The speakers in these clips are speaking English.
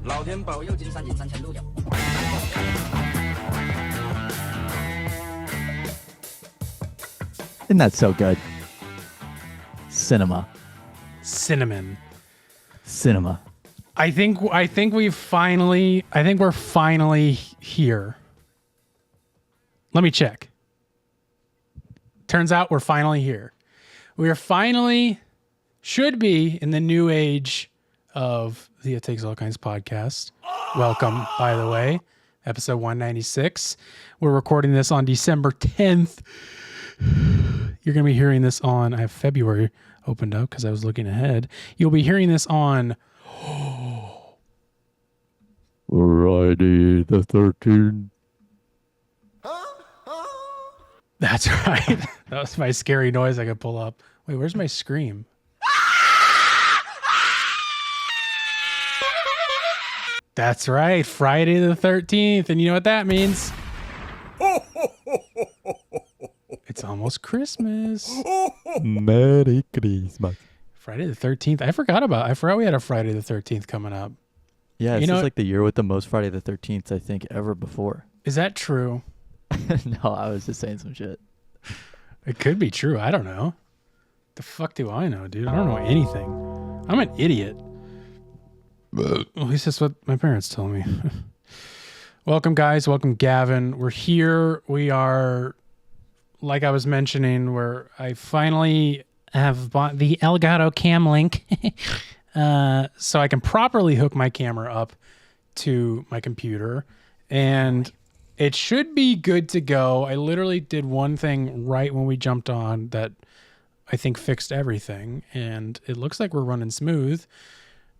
老天保佑，金山银山全都有。Isn't that so good? Cinema. Cinnamon. Cinema. I think we're finally here. Let me check. Turns out we're finally here. We are finally should be in the new age of the It Takes All Kinds podcast. Welcome, by the way, episode 196. We're recording this on December 10th. You're going to be hearing this on, I have February opened up because I was looking ahead. You'll be hearing this on Friday the 13th. That's right. That was my scary noise I could pull up. Wait, where's my scream? That's right. Friday the 13th. And you know what that means? It's almost Christmas. Merry Christmas. Friday the 13th. I forgot we had a Friday the 13th coming up. Yeah, this is like the year with the most Friday the 13th, I think, ever before. Is that true? No, I was just saying some shit. It could be true. I don't know. The fuck do I know, dude? I don't know anything. I'm an idiot. At least that's what my parents told me. Welcome, guys. Welcome, Gavin. We're here. We are, like I was mentioning, where I finally have bought the Elgato Cam Link so I can properly hook my camera up to my computer. And it should be good to go. I literally did one thing right when we jumped on that I think fixed everything. And it looks like we're running smooth.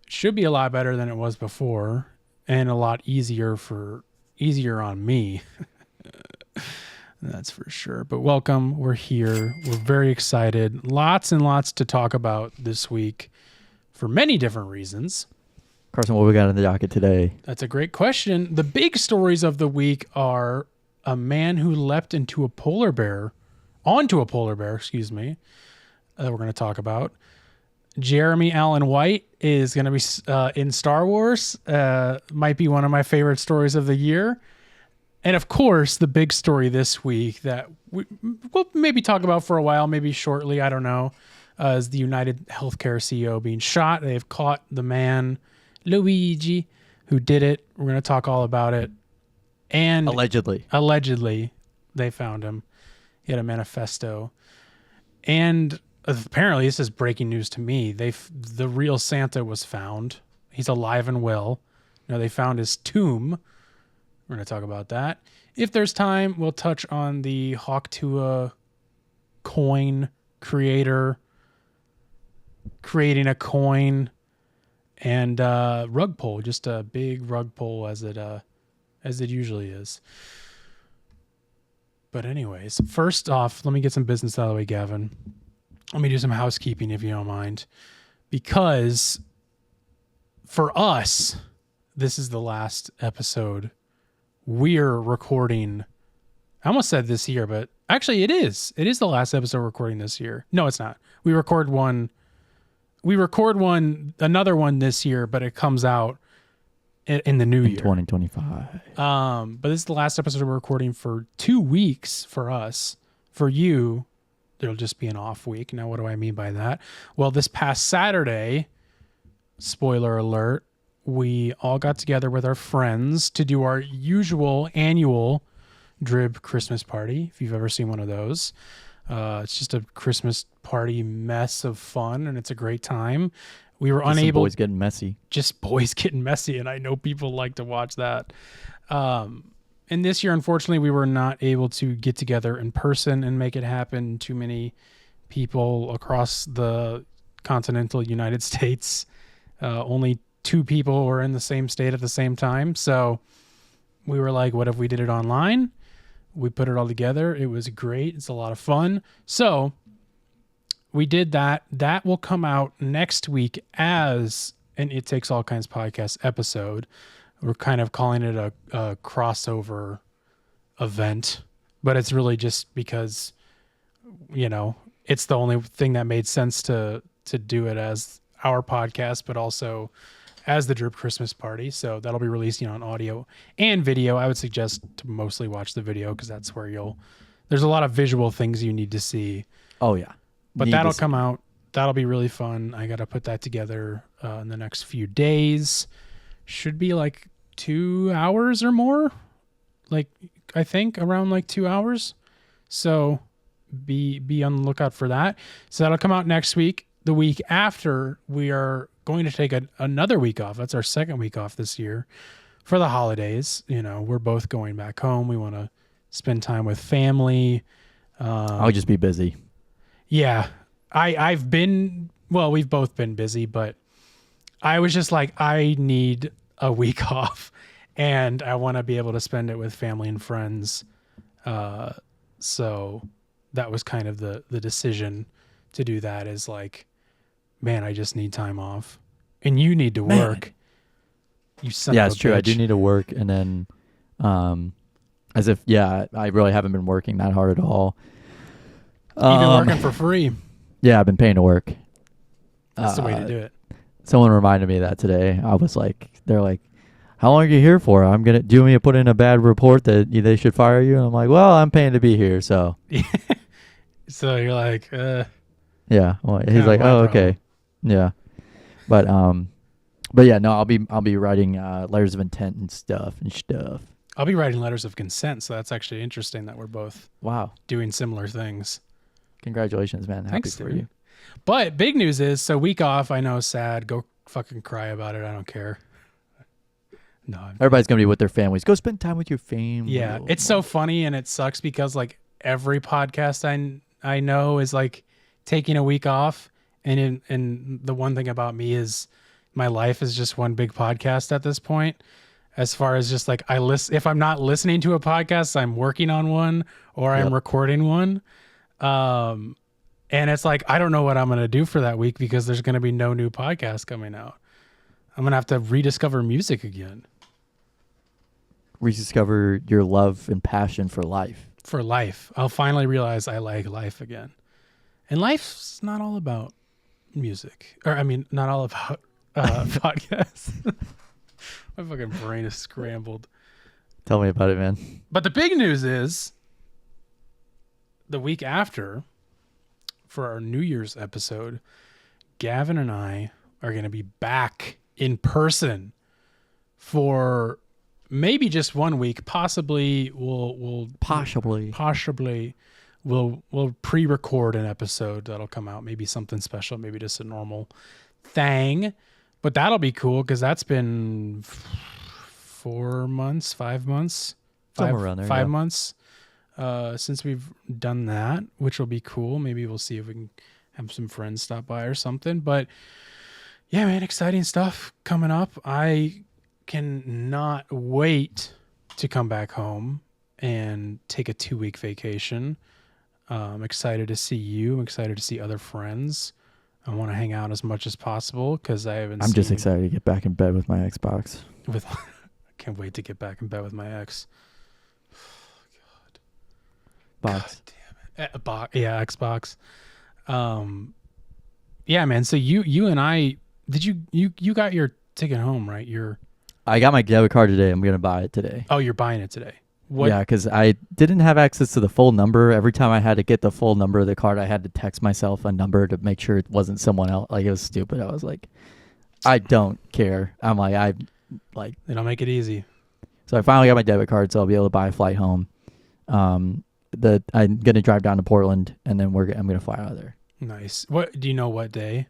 It should be a lot better than it was before and a lot easier on me. That's for sure. But welcome. We're here. We're very excited. Lots and lots to talk about this week for many different reasons. Carson, what we got on the docket today? That's a great question. The big stories of the week are a man who leapt onto a polar bear, we're going to talk about. Jeremy Allen White is going to be in Star Wars. Might be one of my favorite stories of the year. And of course, the big story this week that we'll maybe talk about for a while, maybe shortly, I don't know, is the United Healthcare CEO being shot. They've caught the man, Luigi, who did it. We're going to talk all about it. And allegedly, they found him. He had a manifesto. And apparently, this is breaking news to me. The real Santa was found. He's alive and well. Now they found his tomb. We're going to talk about that. If there's time, we'll touch on the Hawktua coin creator creating a coin and rug pull, just a big rug pull as it usually is. But anyways, first off, let me get some business out of the way, Gavin. Let me do some housekeeping if you don't mind. Because for us, this is the last episode we're recording. I almost said this year, but actually it is. It is the last episode we're recording this year. No, it's not. We record another one this year, but it comes out in the new year. 2025. But this is the last episode we're recording for 2 weeks for us. For you, there'll just be an off week. Now, what do I mean by that? Well, this past Saturday, spoiler alert, we all got together with our friends to do our usual annual Drib Christmas party, if you've ever seen one of those. It's just a Christmas party mess of fun, and it's a great time. We were unable... boys getting messy. Just boys getting messy, and I know people like to watch that. And this year, unfortunately, we were not able to get together in person and make it happen. Too many people across the continental United States. Only 2 people were in the same state at the same time. So we were like, what if we did it online? We put it all together. It was great. It's a lot of fun. So we did that. That will come out next week as an It Takes All Kinds podcast episode. We're kind of calling it a crossover event, but it's really just because, it's the only thing that made sense to do it as our podcast, but also as the Drip Christmas Party. So that'll be releasing on audio and video. I would suggest to mostly watch the video because that's where there's a lot of visual things you need to see. Oh yeah. But that'll come out. That'll be really fun. I got to put that together in the next few days. Should be like 2 hours or more. Like, I think around like 2 hours. So be on the lookout for that. So that'll come out next week. The week after, we are going to take another week off. That's our second week off this year for the holidays. You know, we're both going back home. We want to spend time with family. I'll just be busy. Yeah. We've both been busy, but I was just like, I need a week off and I want to be able to spend it with family and friends. So that was kind of the decision to do that, is like, man, I just need time off and you need to work. You son of a it's true. bitch. I do need to work. And then, I really haven't been working that hard at all. You've been working for free. Yeah, I've been paying to work. That's the way to do it. Someone reminded me of that today. I was like, they're like, how long are you here for? Do you want me to put in a bad report that they should fire you? And I'm like, well, I'm paying to be here. So, so you're like, yeah. Well, he's like, oh, okay. Yeah. But yeah, no, I'll be writing letters of intent and stuff. I'll be writing letters of consent. So that's actually interesting that we're both doing similar things. Congratulations, man. Happy for you. But big news is, so week off, I know, sad. Go fucking cry about it. I don't care. No. Everybody's going to be with their families. Go spend time with your family. Yeah. It's so funny and it sucks because like every podcast I know is like taking a week off. And the one thing about me is my life is just one big podcast at this point. As far as just like if I'm not listening to a podcast, I'm working on one or I'm recording one. And it's like, I don't know what I'm going to do for that week because there's going to be no new podcast coming out. I'm going to have to rediscover music again. Rediscover your love and passion for life. For life. I'll finally realize I like life again. And life's not all about music. Or, I mean, not all about podcasts. My fucking brain is scrambled. Tell me about it, man. But the big news is the week after, for our New Year's episode, Gavin and I are going to be back in person for maybe just 1 week. Possibly we'll pre-record an episode that'll come out. Maybe something special, maybe just a normal thing. But that'll be cool because that's been 5 months, somewhere around there, 5 months since we've done that, which will be cool. Maybe we'll see if we can have some friends stop by or something. But yeah, man, exciting stuff coming up. I cannot wait to come back home and take a 2-week vacation. I'm excited to see you. I'm excited to see other friends. I want to hang out as much as possible because I'm just excited to get back in bed with my Xbox. I can't wait to get back in bed with my ex. Box. God damn it. Yeah, Xbox. Yeah, man. So you and I, you got your ticket home, right? I got my debit card today. I'm going to buy it today. Oh, you're buying it today. What? Yeah, because I didn't have access to the full number. Every time I had to get the full number of the card, I had to text myself a number to make sure it wasn't someone else. Like, it was stupid. I was like, I don't care. I'm like, They don't make it easy. So I finally got my debit card, so I'll be able to buy a flight home. I'm gonna drive down to Portland, and then I'm gonna fly out of there. Nice. What do you know? What day?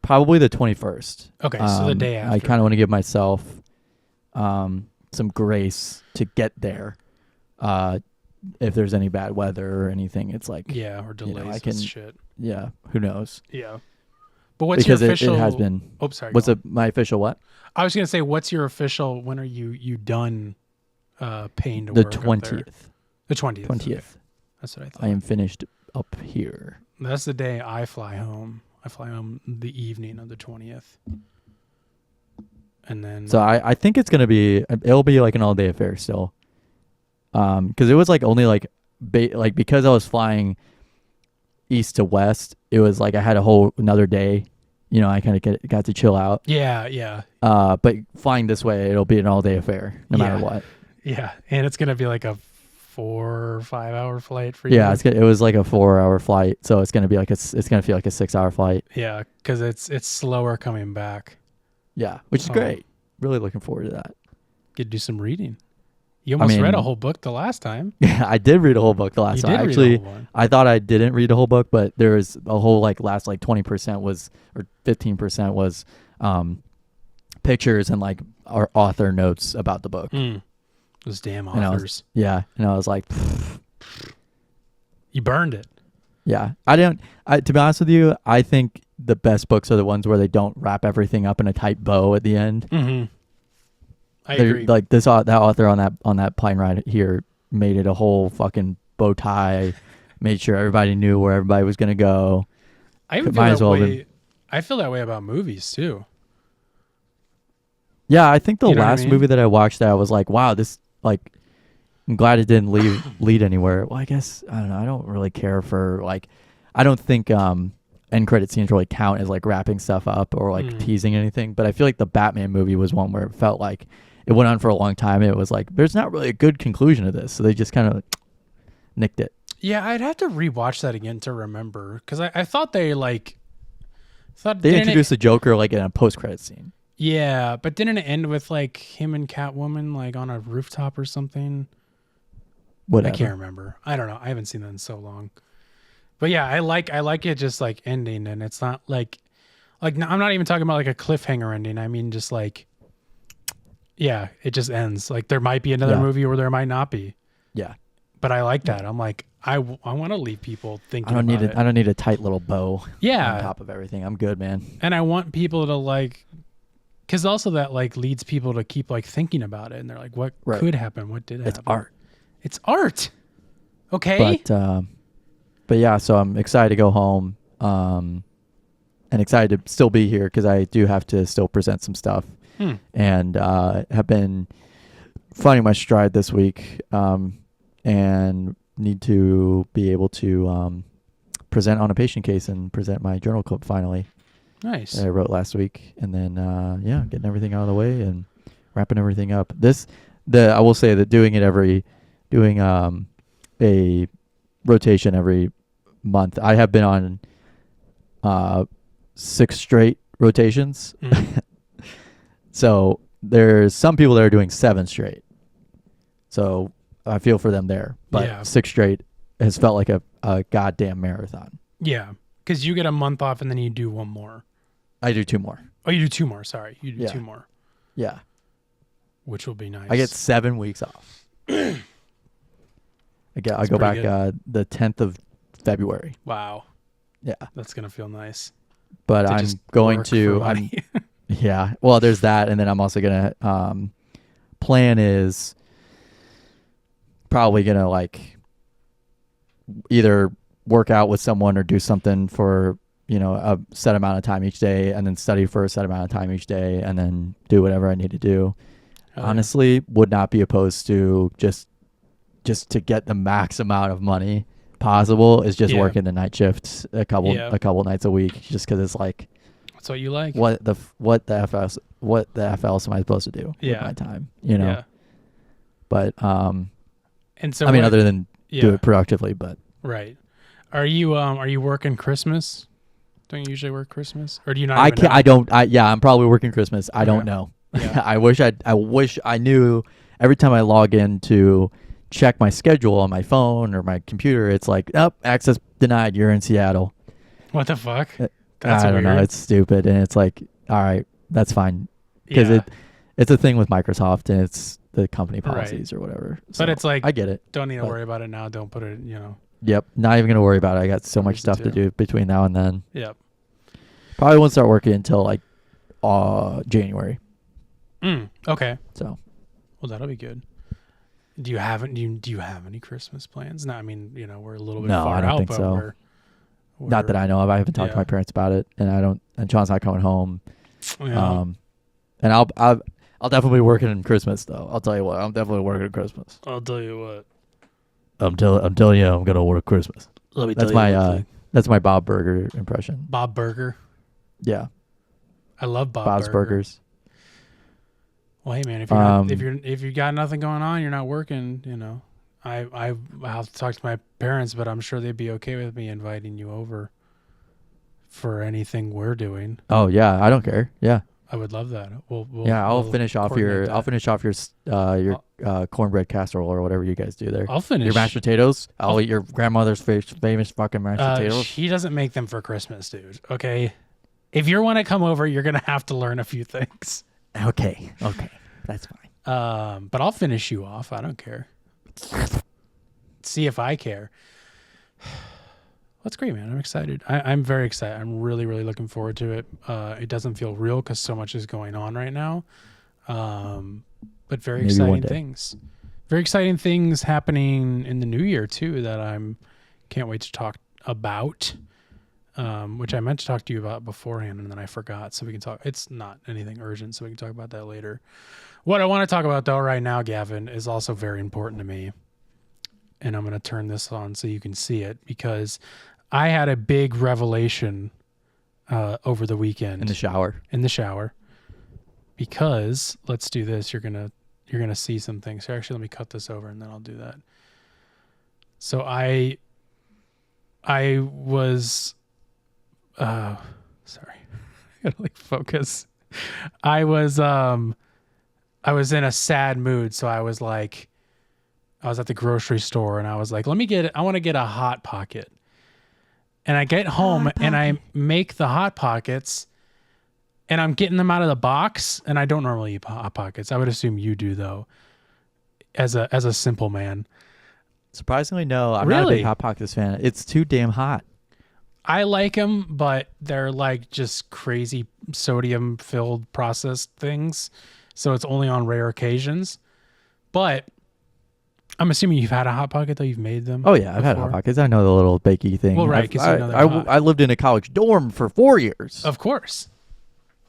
Probably the 21st. Okay, so the day after. I kind of want to give myself some grace to get there. If there's any bad weather or anything, it's like or delays and shit. Yeah, who knows? Yeah. But what's your official? It has been. Oh, sorry. My official what? I was gonna say, what's your official? When are you done paying to the work? The 20th. The 20th. 20th. Okay. That's what I thought. I am finished up here. That's the day I fly home. I fly home the evening of the 20th. And then so I think it'll be like an all day affair still. Because it was like only like because I was flying east to west, it was like I had a whole another day, I kind of got to chill out. Yeah. But flying this way, it'll be an all-day affair, no matter what. Yeah, and it's gonna be like a 4 or 5 hour flight for you. Yeah, it was like a 4-hour flight, so it's gonna be like it's gonna feel like a 6-hour flight. Yeah, because it's slower coming back. Yeah, which is great. Really looking forward to that. Get to do some reading. You almost read a whole book the last time. Yeah, I did read a whole book the last time. Actually, I thought I didn't read a whole book, but there was a whole last 20% was or 15% was pictures and our author notes about the book. Those damn authors. And I was like, you burned it. Yeah, to be honest with you, I think the best books are the ones where they don't wrap everything up in a tight bow at the end. Mm-hmm. I agree. Like that author on that plane ride here made it a whole fucking bow tie, made sure everybody knew where everybody was gonna go. I feel that way about movies too. Yeah, I think the last movie that I watched that I was like, wow, this I'm glad it didn't lead anywhere. Well, I guess I don't know. I don't really care for I don't think end credit scenes really count as wrapping stuff up or teasing anything. But I feel like the Batman movie was one where it felt like it went on for a long time. And it was there's not really a good conclusion to this, so they just kind of nicked it. Yeah, I'd have to rewatch that again to remember because I thought they introduced the Joker in a post credit scene. Yeah, but didn't it end with him and Catwoman on a rooftop or something? Whatever. I can't remember. I don't know. I haven't seen that in so long. But yeah, I like it just ending, and it's not I'm not even talking about a cliffhanger ending. I mean just yeah, it just ends. There might be another movie or there might not be. Yeah. But I like that. I'm I want to leave people thinking I don't need a tight little bow on top of everything. I'm good, man. And I want people to because also that leads people to keep thinking about it, and they're what could happen, what did happen. It's art. Okay. But yeah, so I'm excited to go home, and excited to still be here because I do have to still present some stuff, and have been finding my stride this week, and need to be able to present on a patient case and present my journal club finally. Nice. That I wrote last week, and then getting everything out of the way and wrapping everything up. I will say that doing a rotation every month. I have been on 6 straight rotations. So there's some people that are doing 7 straight. So I feel for them there. But 6 straight has felt like a goddamn marathon. Yeah, because you get a month off and then you do one more. I do 2 more. Oh, you do 2 more. Sorry. You do 2 more. Yeah. Which will be nice. I get 7 weeks off. I go back the 10th of February. Wow. Yeah. That's going to feel nice. But I'm going to yeah. Well, there's that, and then I'm also going to plan is probably going to either work out with someone or do something for a set amount of time each day, and then study for a set amount of time each day, and then do whatever I need to do. Honestly, would not be opposed to just to get the max amount of money possible is just working the night shifts a couple nights a week, just because it's that's what you like. What the F else am I supposed to do with my time? But and so other than do it productively, but right. Are you working Christmas? Don't you usually work Christmas, or do you not? I'm probably working Christmas. I don't know. Yeah. I wish I knew. Every time I log in to check my schedule on my phone or my computer, it's access denied. You're in Seattle. What the fuck? I don't know. It's stupid, and it's all right, that's fine, because it's a thing with Microsoft, and it's the company policies or whatever. So but it's I get it. Don't need to worry about it now. Don't put it. Yep. Not even gonna worry about it. I got so much stuff to do between now and then. Yep. Probably won't start working until January. Okay. So. Well, that'll be good. Do you have any Christmas plans? No, I mean, we're a little bit far out. No, I don't think so. We're, not that I know of. I haven't talked to my parents about it, and John's not coming home. Yeah. And I'll definitely be working in Christmas though. I'll tell you what. I'm definitely working in Christmas. I'll tell you what. I'm telling you, I'm gonna work Christmas. Let me tell you. That's my Bob Burger impression. Bob Burger. Yeah. I love Bob's Burgers. Well, hey man, if you're not, if you got nothing going on, you're not working. You know, I'll have to talk to my parents, but I'm sure they'd be okay with me inviting you over for anything we're doing. Oh yeah, I don't care. Yeah. I would love that. I'll finish off your cornbread casserole or whatever you guys do there. I'll finish your mashed potatoes. I'll eat your grandmother's famous fucking mashed potatoes. She doesn't make them for Christmas, dude. Okay, if you want to come over, you're gonna have to learn a few things. Okay, that's fine. But I'll finish you off. I don't care. See if I care. That's great, man. I'm excited. I'm very excited. I'm really, really looking forward to it. It doesn't feel real because so much is going on right now. But very exciting things. Very exciting things happening in the new year too that I'm can't wait to talk about. Which I meant to talk to you about beforehand and then I forgot. So we can talk. It's not anything urgent, so we can talk about that later. What I want to talk about though right now, Gavin, is also very important to me. And I'm going to turn this on so you can see it because I had a big revelation over the weekend. In the shower. Because let's do this. You're gonna see some things. So actually, let me cut this over and then I'll do that. So I was sorry. I gotta focus. I was in a sad mood, so I was at the grocery store and I was like, I want to get a Hot Pocket. And I get home and I make the Hot Pockets and I'm getting them out of the box. And I don't normally eat Hot Pockets. I would assume you do though, as a simple man. Surprisingly, no. I'm not a big Hot Pockets fan. It's too damn hot. I like them, but they're just crazy sodium filled processed things. So it's only on rare occasions. But I'm assuming you've had a Hot Pocket though. You've made them. Oh yeah, I've had Hot Pockets. I know the little bakey thing. Well, right, because I lived in a college dorm for 4 years. Of course,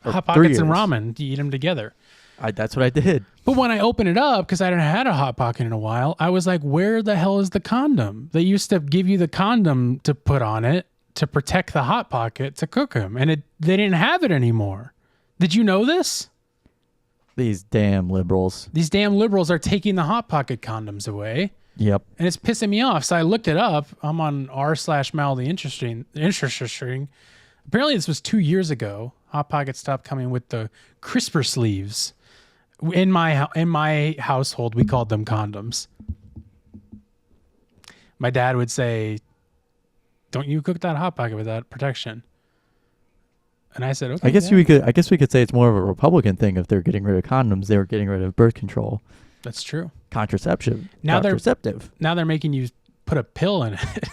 Hot Pockets and ramen. You eat them together. That's what I did. But when I opened it up, because I hadn't had a Hot Pocket in a while, I was like, "Where the hell is the condom?" They used to give you the condom to put on it to protect the Hot Pocket to cook them, and they didn't have it anymore. Did you know this? These damn liberals. These damn liberals are taking the Hot Pocket condoms away. Yep. And it's pissing me off. So I looked it up. I'm on r/mildly interesting. Apparently this was 2 years ago. Hot Pocket stopped coming with the crisper sleeves. In my household, we called them condoms. My dad would say, "Don't you cook that Hot Pocket without protection?" And I said, "Okay." I guess we could say it's more of a Republican thing. If they're getting rid of condoms, they were getting rid of birth control. That's true. Contraceptive. Now they're making you put a pill in it.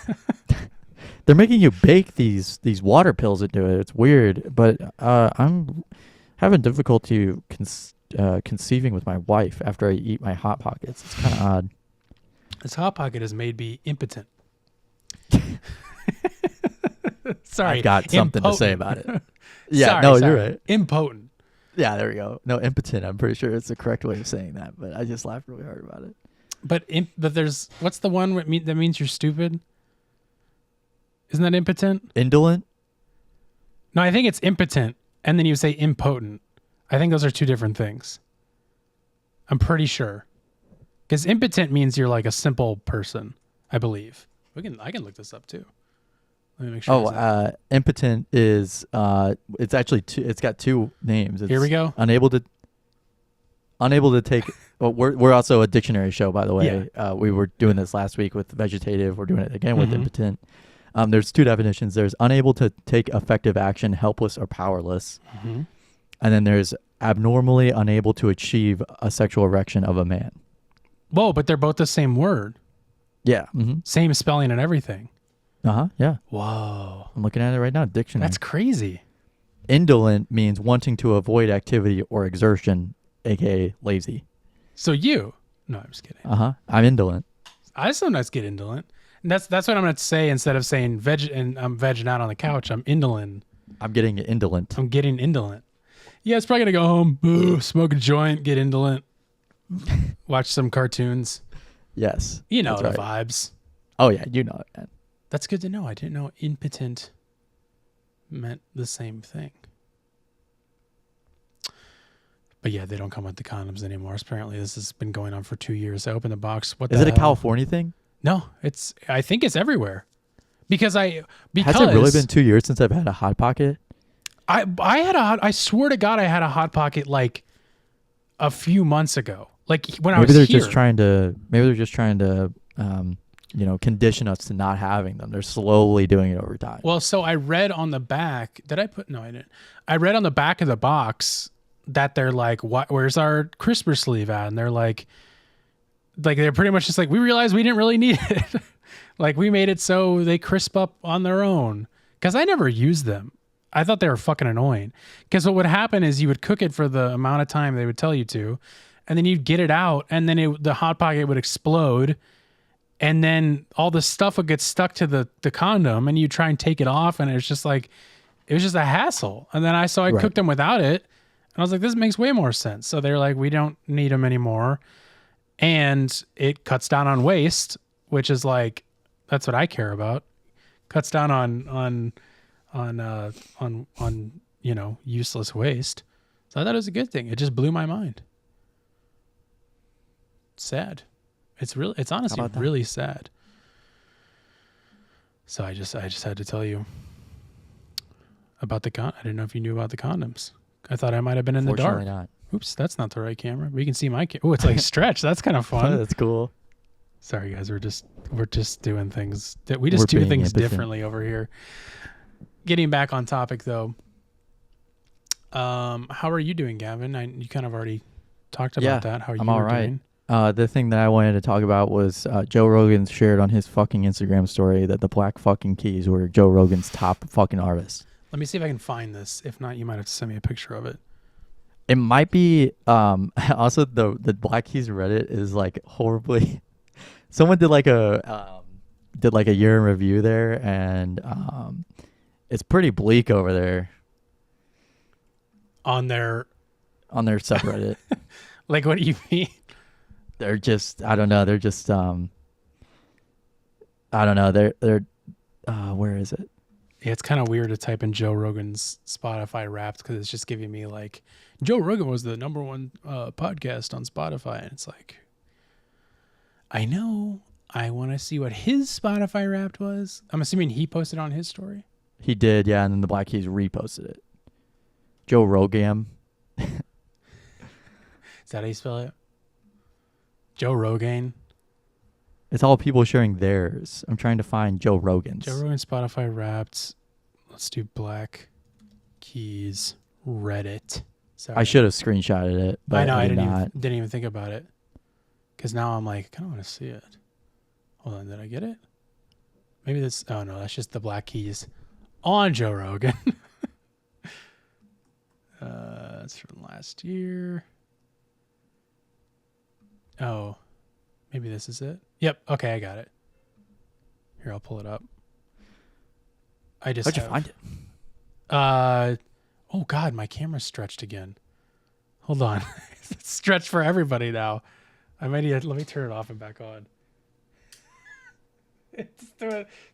They're making you bake these water pills into it. It's weird, but I'm having difficulty conceiving with my wife after I eat my Hot Pockets. It's kind of odd. This Hot Pocket has made me impotent. Sorry. I've got something to say about it. Yeah, sorry. You're right. Impotent. Yeah, there we go. No, impotent. I'm pretty sure it's the correct way of saying that, but I just laughed really hard about it. But there's what's the one that means you're stupid? Isn't that impotent? Indolent? No, I think it's impotent, and then you say impotent. I think those are two different things. I'm pretty sure, because impotent means you're like a simple person. I believe. I can look this up too. Let me make sure. Impotent is it's actually it's got two names. Here we go. Unable to take. Well, we're also a dictionary show, by the way. Yeah. We were doing this last week with vegetative. We're doing it again with impotent. There's two definitions. There's unable to take effective action, helpless or powerless, and then there's abnormally unable to achieve a sexual erection of a man. Whoa, but they're both the same word. Yeah. Same spelling and everything. Yeah. Whoa. I'm looking at it right now. Dictionary. That's crazy. Indolent means wanting to avoid activity or exertion, aka lazy. So you? No, I'm just kidding. I'm indolent. I sometimes get indolent. And that's what I'm going to say instead of saying veg and I'm vegging out on the couch. I'm indolent. I'm getting indolent. I'm getting indolent. Yeah, it's probably going to go home, smoke a joint, get indolent, watch some cartoons. Yes. You know the vibes. Oh, yeah. You know it, man. That's good to know. I didn't know impotent meant the same thing. But yeah, they don't come with the condoms anymore. Apparently, this has been going on for 2 years. I opened the box. What Is the it a hell? California thing? No, I think it's everywhere. Because Has it really been 2 years since I've had a Hot Pocket? I swear to God, I had a Hot Pocket like a few months ago. Like when I was Maybe they're here. just trying to condition us to not having them. They're slowly doing it over time. Well, so I read on the back. Did I put? No, I didn't. I read on the back of the box that they're like, "What? Where's our crisper sleeve at?" And they're like they're pretty much just like, we realized we didn't really need it. Like we made it so they crisp up on their own. Because I never used them. I thought they were fucking annoying. Because what would happen is you would cook it for the amount of time they would tell you to, and then you'd get it out, and then the Hot Pocket would explode, and then all the stuff would get stuck to the condom, and you try and take it off, and it was just a hassle. And then I cooked them without it, and I was like, this makes way more sense. So they're like, we don't need them anymore, and it cuts down on waste, which is like, that's what I care about. Cuts down on useless waste. So I thought it was a good thing. It just blew my mind. Sad. It's honestly really sad. So I just had to tell you about I didn't know if you knew about the condoms. I thought I might have been in the dark. Fortunately not. Oops, that's not the right camera. We can see my camera. Oh, it's like stretched. That's kind of fun. That's cool. Sorry guys, we're just doing things that we just do things differently over here. Getting back on topic though. How are you doing, Gavin? You kind of already talked about that. How are you doing? The thing that I wanted to talk about was Joe Rogan shared on his fucking Instagram story that the Black fucking Keys were Joe Rogan's top fucking artists. Let me see if I can find this. If not, you might have to send me a picture of it. It might be also the Black Keys Reddit is like horribly. Someone did like a year in review there, and it's pretty bleak over there. On their subreddit. Like, what do you mean? They're just, I don't know. They're just, I don't know. They're where is it? Yeah, it's kind of weird to type in Joe Rogan's Spotify Wrapped because it's just giving me like, Joe Rogan was the #1 podcast on Spotify. And it's like, I know. I want to see what his Spotify Wrapped was. I'm assuming he posted on his story. He did, yeah. And then the Black Keys reposted it. Joe Rogan. Is that how you spell it? Joe Rogan. It's all people sharing theirs. I'm trying to find Joe Rogan's. Joe Rogan Spotify Wrapped. Let's do Black Keys Reddit. Sorry. I should have screenshotted it, but I know I didn't even think about it. Because now I'm like, I kind of want to see it. Hold on, did I get it? Maybe this. Oh no, that's just the Black Keys on Joe Rogan. That's from last year. Oh, maybe this is it. Yep. Okay, I got it. Here, I'll pull it up. How'd you find it? Oh God, my camera's stretched again. Hold on, it's stretched for everybody now. I might need. Let me turn it off and back on. It's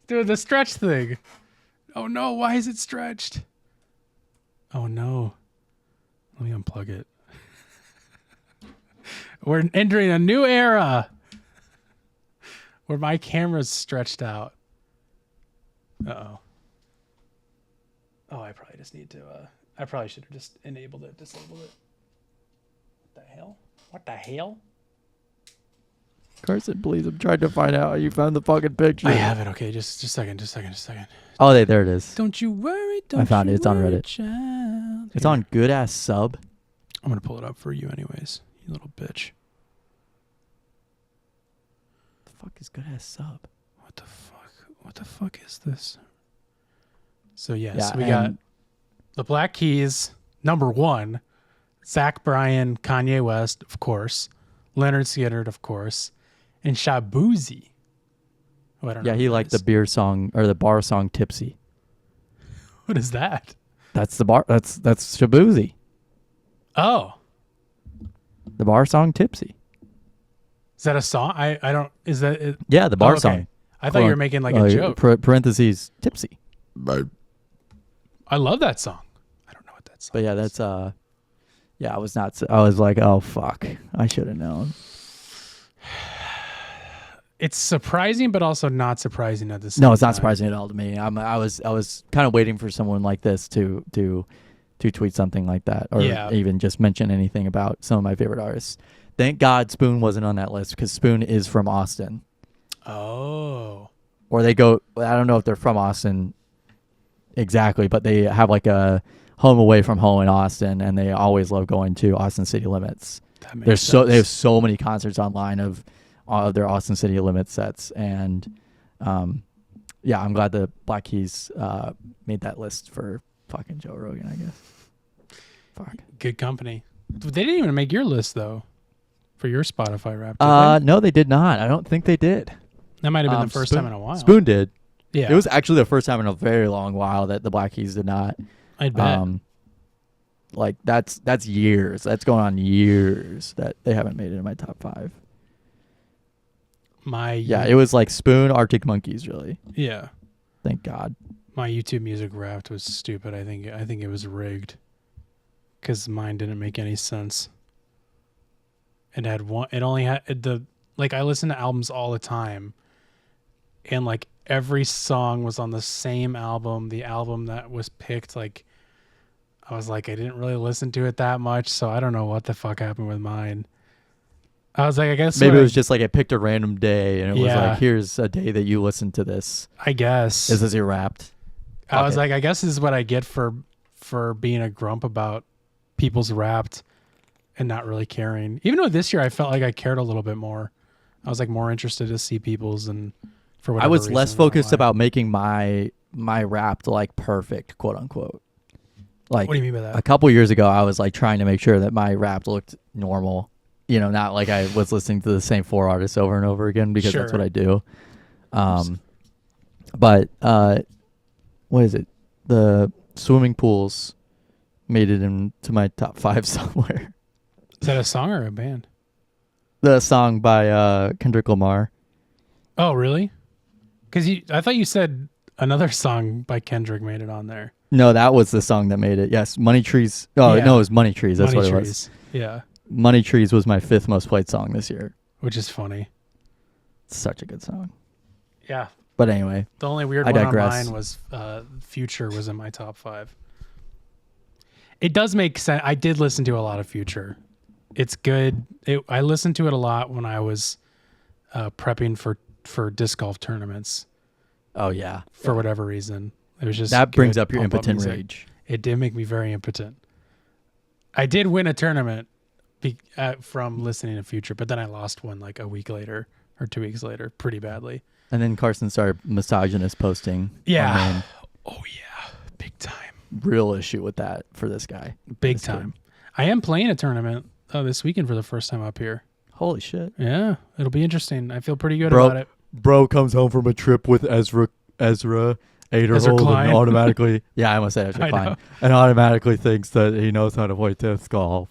doing the stretch thing. Oh no, why is it stretched? Oh no. Let me unplug it. We're entering a new era where my camera's stretched out. Uh-oh. Oh, I probably just need to, I probably should have just disabled it. What the hell? What the hell? Carson, please, I'm trying to find out how you found the fucking picture. I have it. Okay, just a second. Oh, there it is. Don't you worry. I found it. It's on Reddit. Child. It's on Good Ass Sub. I'm going to pull it up for you anyways, you little bitch. The fuck is Good Ass Sub? What the fuck is this? So yes, we got the Black Keys, #1, Zach Bryan, Kanye West, of course, Leonard Skinner, of course, and Shabuzi. Oh, I don't know. Yeah, he liked the beer song or the bar song "Tipsy." What is that? That's the bar. That's Shabuzi. Oh, the bar song "Tipsy." Is that a song? I don't. Is that it? Yeah, the bar song. I thought you were making like a joke. Parentheses "Tipsy." I love that song. I don't know what that song. But yeah, is. that's Yeah, I was not. I was like, oh fuck, I should have known. It's surprising, but also not surprising at the same No, it's not time. surprising at all to me. I was kind of waiting for someone like this to tweet something like that, or even just mention anything about some of my favorite artists. Thank God Spoon wasn't on that list because Spoon is from Austin. Oh. Or they go. I don't know if they're from Austin exactly, but they have like a home away from home in Austin, and they always love going to Austin City Limits. They have so many concerts online of their Austin City Limits sets, and yeah, I'm glad the Black Keys made that list for fucking Joe Rogan, I guess. Fuck. Good company. They didn't even make your list though for your Spotify rap. No, they did not. I don't think they did. That might have been the first time in a while. Spoon did. Yeah, it was actually the first time in a very long while that the Black Keys did not. I'd bet. Like that's years. That's going on years that they haven't made it in my top 5. It was like Spoon, Arctic Monkeys, really. Yeah. Thank God. My YouTube music Wrapped was stupid. I think it was rigged because mine didn't make any sense. It had one. It only had I listen to albums all the time, and like every song was on the same album. The album that was picked, like I was like, I didn't really listen to it that much, so I don't know what the fuck happened with mine. I was like, I guess maybe it was just like I picked a random day, and it was like, here's a day that you listen to this. I guess is this your Wrapped? I was like, I guess this is what I get for being a grump about people's Wrapped and not really caring. Even though this year I felt like I cared a little bit more. I was like more interested to see people's, and for whatever I was reason, less focused about making my Wrapped like perfect, quote unquote. Like, what do you mean by that? A couple years ago, I was like trying to make sure that my Wrapped looked normal. You know, not like I was listening to the same 4 artists over and over again because that's what I do. But what is it? The Swimming Pools made it into my top 5 somewhere. Is that a song or a band? The song by Kendrick Lamar. Oh, really? Because I thought you said another song by Kendrick made it on there. No, that was the song that made it. Yes, Money Trees. Oh, no, it was Money Trees. That's what it was. Yeah. Money Trees was my 5th most played song this year. Which is funny. It's such a good song. Yeah. But anyway. The only weird one on mine was Future was in my top 5. It does make sense. I did listen to a lot of Future. It's good. I listened to it a lot when I was prepping for disc golf tournaments. Oh, yeah. For whatever reason. It was just that brings up your impotent rage. It did make me very impotent. I did win a tournament from listening to Future, but then I lost one like a week later or 2 weeks later pretty badly. And then Carson started misogynist posting. Yeah. Oh, yeah. Big time. Real issue with that for this guy. Big time. I am playing a tournament this weekend for the first time up here. Holy shit. Yeah. It'll be interesting. I feel pretty good about it. Bro comes home from a trip with Ezra Aderhold and automatically... Yeah, I almost said Ezra Klein. And automatically thinks that he knows how to play disc golf.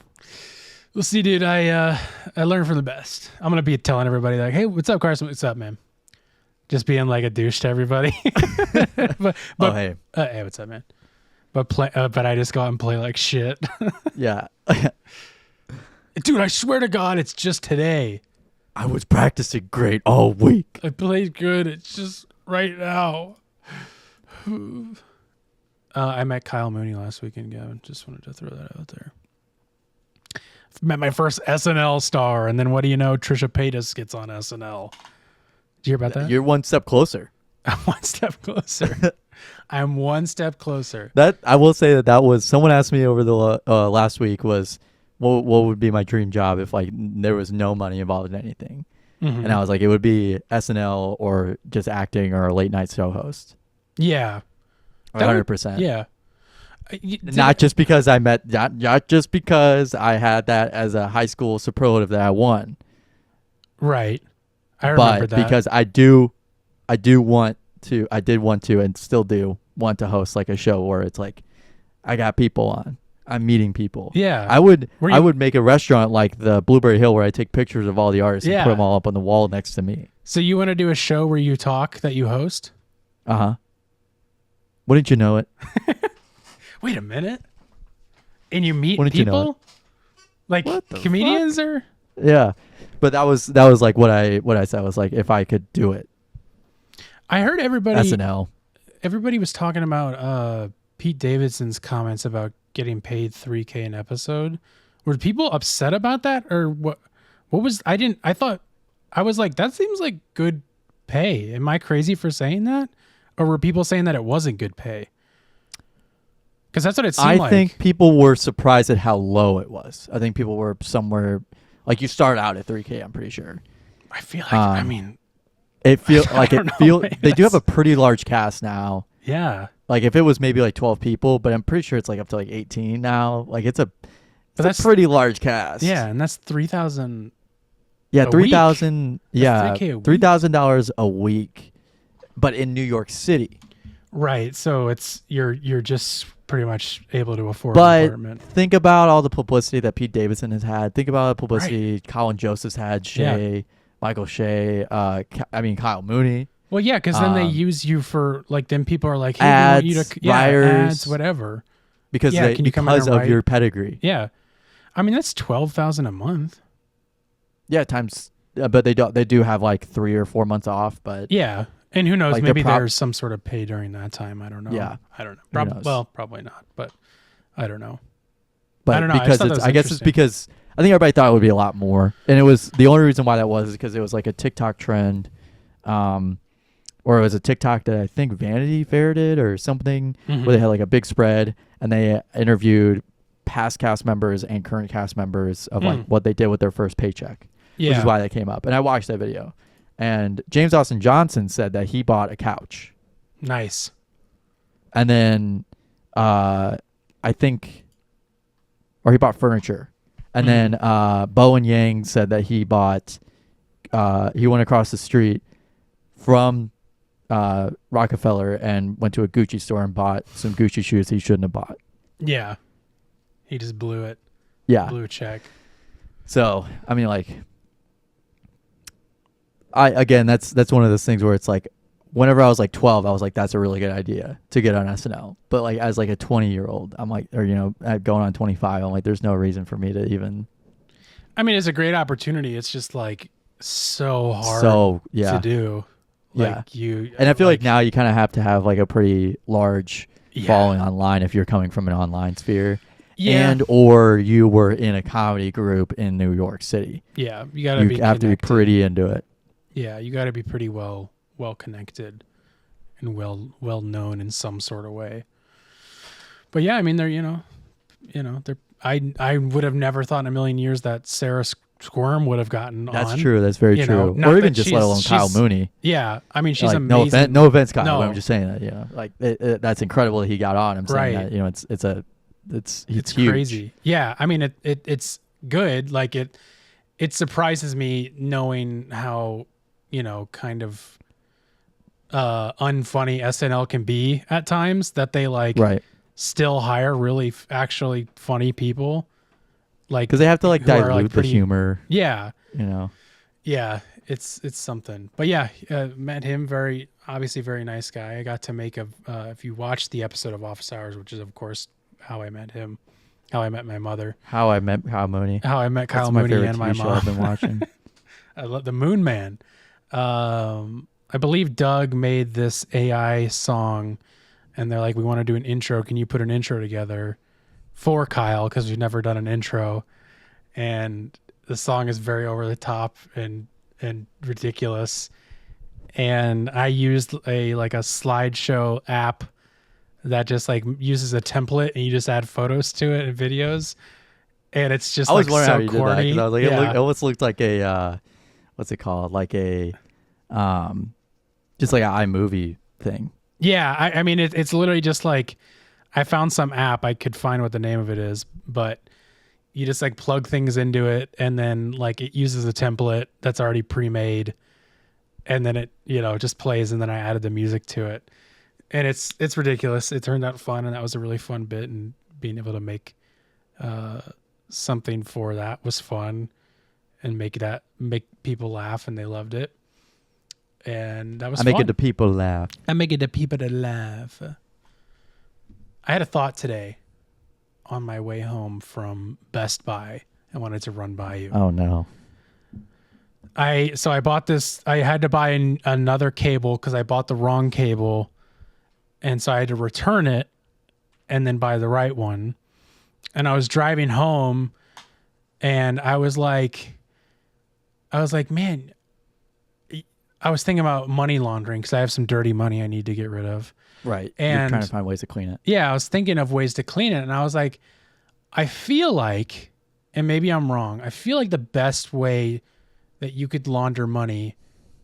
Well, see, dude, I learned from the best. I'm going to be telling everybody like, hey, what's up, Carson? What's up, man? Just being like a douche to everybody. but hey. Hey, what's up, man? But I just go out and play like shit. Yeah. Dude, I swear to God, it's just today. I was practicing great all week. I played good. It's just right now. I met Kyle Mooney last weekend, Gavin. Just wanted to throw that out there. Met my first SNL star, and then what do you know? Trisha Paytas gets on SNL. Did you hear about that? You're one step closer. I'm one step closer. I'm one step closer. That I will say that was someone asked me over the last week was what would be my dream job if like there was no money involved in anything, and I was like it would be SNL or just acting or a late night show host. Yeah, 100%. Yeah. Not just because I had that as a high school superlative that I won. Right. I remember that. Because I did want to and still do want to host like a show where it's like I got people on. I'm meeting people. Yeah. I would make a restaurant like the Blueberry Hill where I take pictures of all the artists and put them all up on the wall next to me. So you want to do a show where you talk that you host? Uh-huh. Wouldn't you know it? Wait a minute. And you meet Wouldn't people? You know Like What the comedians are. Yeah, but that was like what I said was like if I could do it. I heard everybody. SNL. Everybody was talking about Pete Davidson's comments about getting paid $3K an episode. Were people upset about that, or what? What was I thought I was like, that seems like good pay. Am I crazy for saying that, or were people saying that it wasn't good pay? Because that's what it seemed like. I think people were surprised at how low it was. I think people were somewhere like you start out at 3K. I'm pretty sure. I feel like I mean, it feels like don't know, maybe they do have a that's- pretty large cast now. yeah. Like if it was maybe like 12 people, but I'm pretty sure it's like up to like 18 now. Like it's a that's- pretty large cast. Yeah, and that's 3,000. Yeah, a 3,000. week. Yeah, That's $3K a week. $3,000 a week, but in New York City. Right. So it's you're just pretty much able to afford But an apartment. think about all the publicity that Pete Davidson has had. Think about all the publicity Colin Joseph's had. Shea, Michael Shea. Kyle Mooney. Well, yeah, because then they use you for like. Then people are like, "Hey, ads, we want you to writers, ads, whatever." Because Yeah, can you come in because and of write? your pedigree. Yeah, I mean that's 12,000 a month. Yeah, times. But they do have like 3 or 4 months off. But Yeah, and who knows? Like, Maybe they're there's some sort of pay during that time. I don't know. Yeah. I don't know. Who knows? Well, probably not. But I don't know. But I don't know. I just because thought that was I guess it's interesting. because I think everybody thought it would be a lot more, and it was the only reason why that was because it was like a TikTok trend, or it was a TikTok that I think Vanity Fair did or something Mhm. where they had like a big spread and they interviewed past cast members and current cast members of like what they did with their first paycheck, Yeah. which is why that came up. And I watched that video, and James Austin Johnson said that he bought a couch, Nice. and then I think. Or he bought furniture. And then Bowen Yang said that he bought, he went across the street from Rockefeller and went to a Gucci store and bought some Gucci shoes he shouldn't have bought. Yeah. He just blew it. Yeah. Blew a check. So, I mean, like, that's one of those things where it's like, whenever I was like 12, I was like, that's a really good idea to get on SNL. But like as like a 20-year-old, I'm like, or going on 25, I'm like, there's no reason for me to even. I mean, it's a great opportunity. It's just like so hard to do. Yeah. Like you, And I feel like now you kind of have to have like a pretty large Yeah. following online if you're coming from an online sphere. Yeah. And or you were in a comedy group in New York City. Yeah, you gotta You be have to be connected. pretty into it. Yeah, you gotta be pretty well connected and well known in some sort of way. But yeah, I mean they're they're I would have never thought in a million years that Sarah Squirm would have gotten That's on. true. That's very You know, true. not Or even that just let alone Kyle she's- Mooney. Yeah, I mean she's Like, amazing. no offense, Kyle. No. But I'm just saying that like that's incredible that he got on. I'm saying Right. that it's It's huge. crazy. Yeah, I mean it's good. Like it surprises me knowing how kind of unfunny SNL can be at times, that they like Right. still hire really actually funny people, like Because they have to like who are, dilute like, the pretty- humor. yeah Yeah. it's something. But yeah, met him, obviously very nice guy. I got to make if you watch the episode of Office Hours, which is of course how I met him, how I met my mother, How I met Kyle Mooney. how I met Kyle That's my Mooney favorite and my TV show mom. I've been watching. I love the Moon Man. I believe Doug made this AI song, and they're like, we want to do an intro. Can you put an intro together for Kyle? Because we've never done an intro. And the song is very over the top and ridiculous. And I used a slideshow app that just like uses a template and you just add photos to it and videos. And it's just I was like wondering so how you did that corny. because I was like, Yeah. it almost looked like a what's it called? Like a just like an iMovie thing. Yeah, I mean, it's literally just like I found some app. I could find what the name of it is, but you just like plug things into it, and then like it uses a template that's already pre-made, and then it just plays, and then I added the music to it, and it's ridiculous. It turned out fun, and that was a really fun bit, and being able to make something for that was fun, and make people laugh, and they loved it. And that was fun. I make it the people laugh. I make it the people to laugh. I had a thought today on my way home from Best Buy. I wanted to run by you. Oh no. I bought this. I had to buy another cable because I bought the wrong cable, and so I had to return it and then buy the right one. And I was driving home, and I was like, man, I was thinking about money laundering because I have some dirty money I need to get rid of. Right. And you're trying to find ways to clean it. Yeah, I was thinking of ways to clean it, and I was like, I feel like, and maybe I'm wrong, I feel like the best way that you could launder money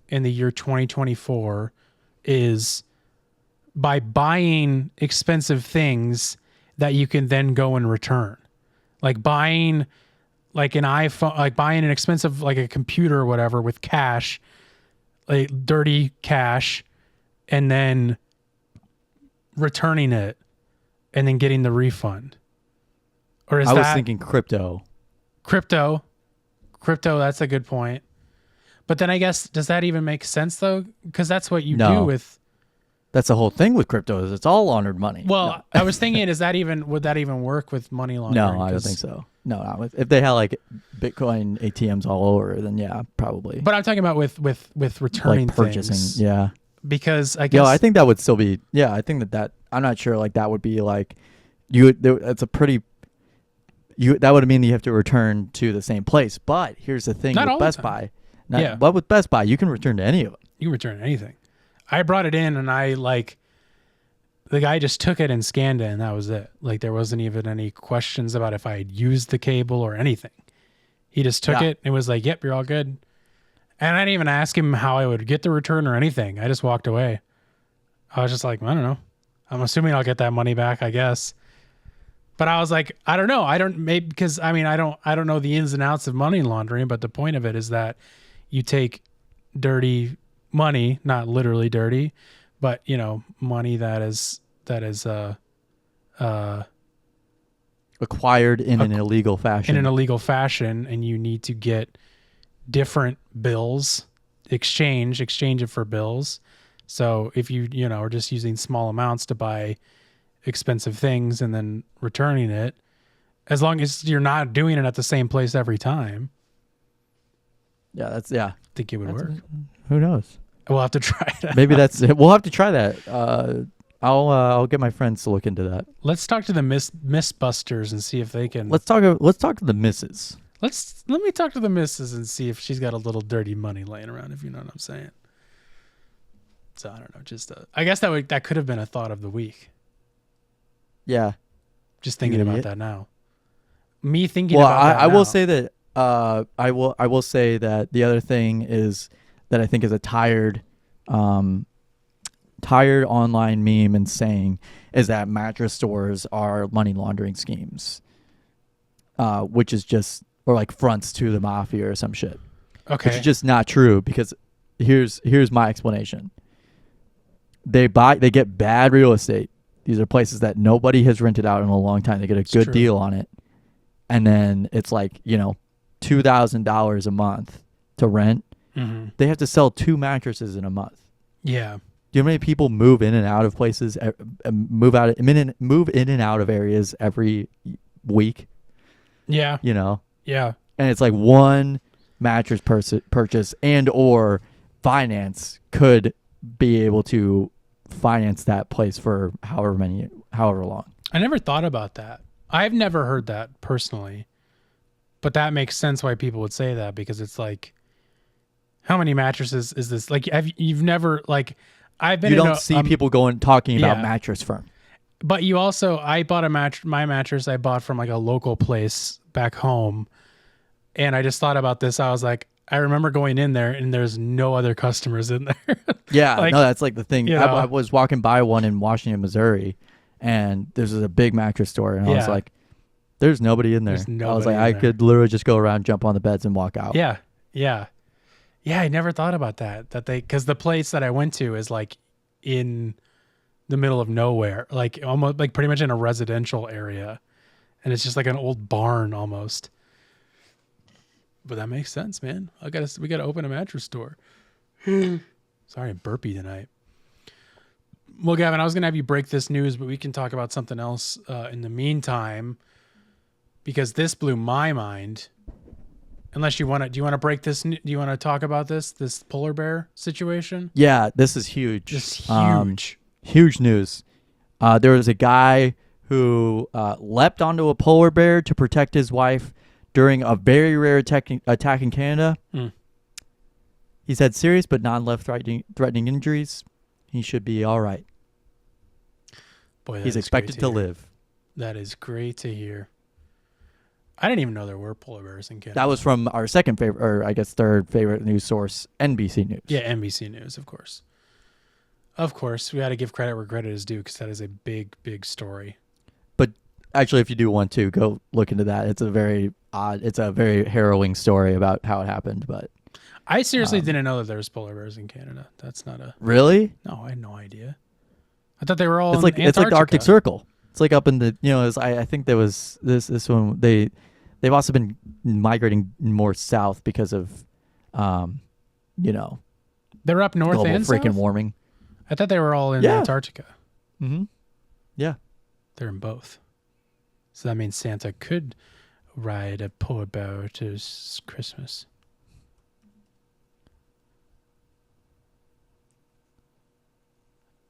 in the year 2024 is by buying expensive things that you can then go and return. Like buying like an iPhone, like buying an expensive, like a computer or whatever with cash, like dirty cash, and then returning it and then getting the refund. Or is I that was thinking crypto. Crypto, that's a good point. But then I guess, does that even make sense though? Because that's what you do with. That's the whole thing with crypto is it's all laundered money. Well, No. I was thinking, would that even work with money laundering? No, I don't think so. No, not if they had like Bitcoin ATMs all over, then yeah, probably. But I'm talking about with returning like purchasing, things. yeah. Because I guess. Yeah, I think that would still be. Yeah, I think that I'm not sure. Like that would be like you. That's a pretty. That would mean that you have to return to the same place. But here's the thing Not all with the Best time. Buy. Yeah. But with Best Buy, you can return to any of them. You can return anything. I brought it in and the guy just took it and scanned it and that was it. Like there wasn't even any questions about if I had used the cable or anything. He just took it and was like, yep, you're all good. And I didn't even ask him how I would get the return or anything. I just walked away. I was just like, I don't know. I'm assuming I'll get that money back, I guess. But I was like, I don't know. I don't know the ins and outs of money laundering, but the point of it is that you take dirty money, not literally dirty, but money that is acquired in an illegal fashion. And you need to get different bills, exchange it for bills. So if you are just using small amounts to buy expensive things and then returning it, as long as you're not doing it at the same place every time. Yeah, I think it would work. Who knows? We'll have to try that. Maybe we'll have to try that. I'll get my friends to look into that. Let's talk to the Missbusters and see if they can. Let's talk to the missus. Let me talk to the missus and see if she's got a little dirty money laying around, if you know what I'm saying. So I don't know. I guess that could have been a thought of the week. Yeah. Just thinking about that now. Me thinking well, about that I now. will say that I will say that the other thing is that I think is a tired online meme and saying is that mattress stores are money laundering schemes, which is just or like fronts to the mafia or some shit. Okay, which is just not true because here's my explanation. They get bad real estate. These are places that nobody has rented out in a long time. They get a good deal on it, and then it's like $2,000 a month to rent. Mm-hmm. They have to sell 2 mattresses in a month. Yeah. Do you know how many people move in and out of places, move in and out of areas every week? Yeah. Yeah. And it's like one mattress purchase and or finance could be able to finance that place for however long. I never thought about that. I've never heard that personally, but that makes sense why people would say that, because it's like, how many mattresses is this? Like, you've never like, I've been. You don't see people talking about mattress firm. But I bought my mattress I bought from like a local place back home, and I just thought about this. I was like, I remember going in there and there's no other customers in there. Yeah, no, that's like the thing. I was walking by one in Washington, Missouri, and there's a big mattress store, and I was like, there's nobody in there. I was like, I could literally just go around, jump on the beds, and walk out. Yeah, yeah. Yeah, I never thought about that. Because the place that I went to is like in the middle of nowhere, like almost like pretty much in a residential area, and it's just like an old barn almost. But that makes sense, man. We gotta open a mattress store. Sorry, burpee tonight. Well, Gavin, I was gonna have you break this news, but we can talk about something else in the meantime, because this blew my mind. Unless you want to, do you want to break this? Do you want to talk about this polar bear situation? Yeah, this is huge. Just huge. Huge news. There was a guy who leapt onto a polar bear to protect his wife during a very rare attack in Canada. He's had serious but non-life-threatening injuries. He should be all right. Boy, he's expected to live. That is great to hear. I didn't even know there were polar bears in Canada. That was from our second favorite, or I guess third favorite news source, NBC News. Yeah, NBC News, of course. Of course, we got to give credit where credit is due because that is a big, big story. But actually, if you do want to, go look into that. It's a very harrowing story about how it happened. But I seriously didn't know that there was polar bears in Canada. That's not a... Really? No, I had no idea. I thought they were all It's like the Arctic Circle. It's like up in the, I think there was this one, they've also been migrating more south because of, they're up north global and freaking south? warming. I thought they were all in Antarctica. Mm-hmm. Yeah. They're in both. So that means Santa could ride a polar bear to Christmas.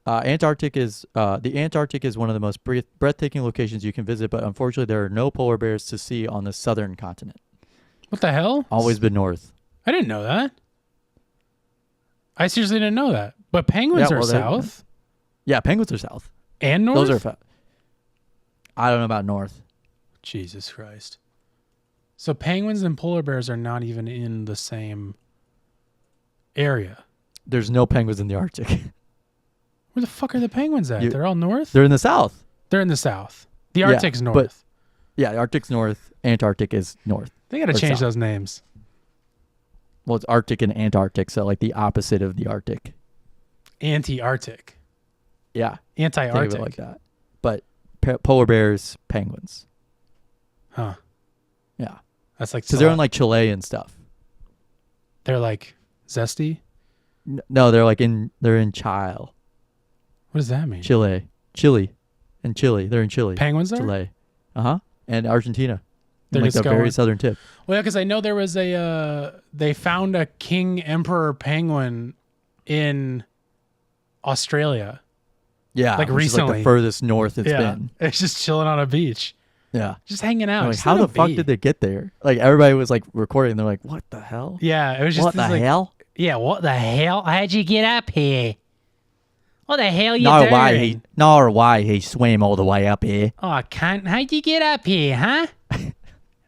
The Antarctic is one of the most breathtaking locations you can visit, but unfortunately there are no polar bears to see on the southern continent. What the hell? Always been north. I didn't know that. I seriously didn't know that. But penguins are south. Yeah, penguins are south. And north? Those are I don't know about north. Jesus Christ. So penguins and polar bears are not even in the same area. There's no penguins in the Arctic. Where the fuck are the penguins at? They're all north? They're in the south. They're in the south. The Arctic's north. The Arctic's north. Antarctic is north. They got to change those names. Well, it's Arctic and Antarctic, so like the opposite of the Arctic. Anti-Arctic. Yeah. Anti-Arctic. Think of it like that. But polar bears, penguins. Huh. Yeah. That's like... Because they're in like Chile and stuff. They're like zesty? No, they're in Chile. What does that mean? Chile. And Chile. They're in Chile. Penguins there? Chile. Uh-huh. And Argentina. They're like just the very southern tip. Well, yeah, because I know there was they found a king emperor penguin in Australia. Yeah. Like recently. recently. Like the furthest north it's been. It's just chilling on a beach. Yeah. Just hanging out. Like, how the fuck did they get there? Like everybody was like recording and they're like, what the hell? Yeah. It was just what the hell? Yeah. What the hell? How'd you get up here? What the hell you doing? Why he swam all the way up here. Oh, cunt. How'd you get up here, huh?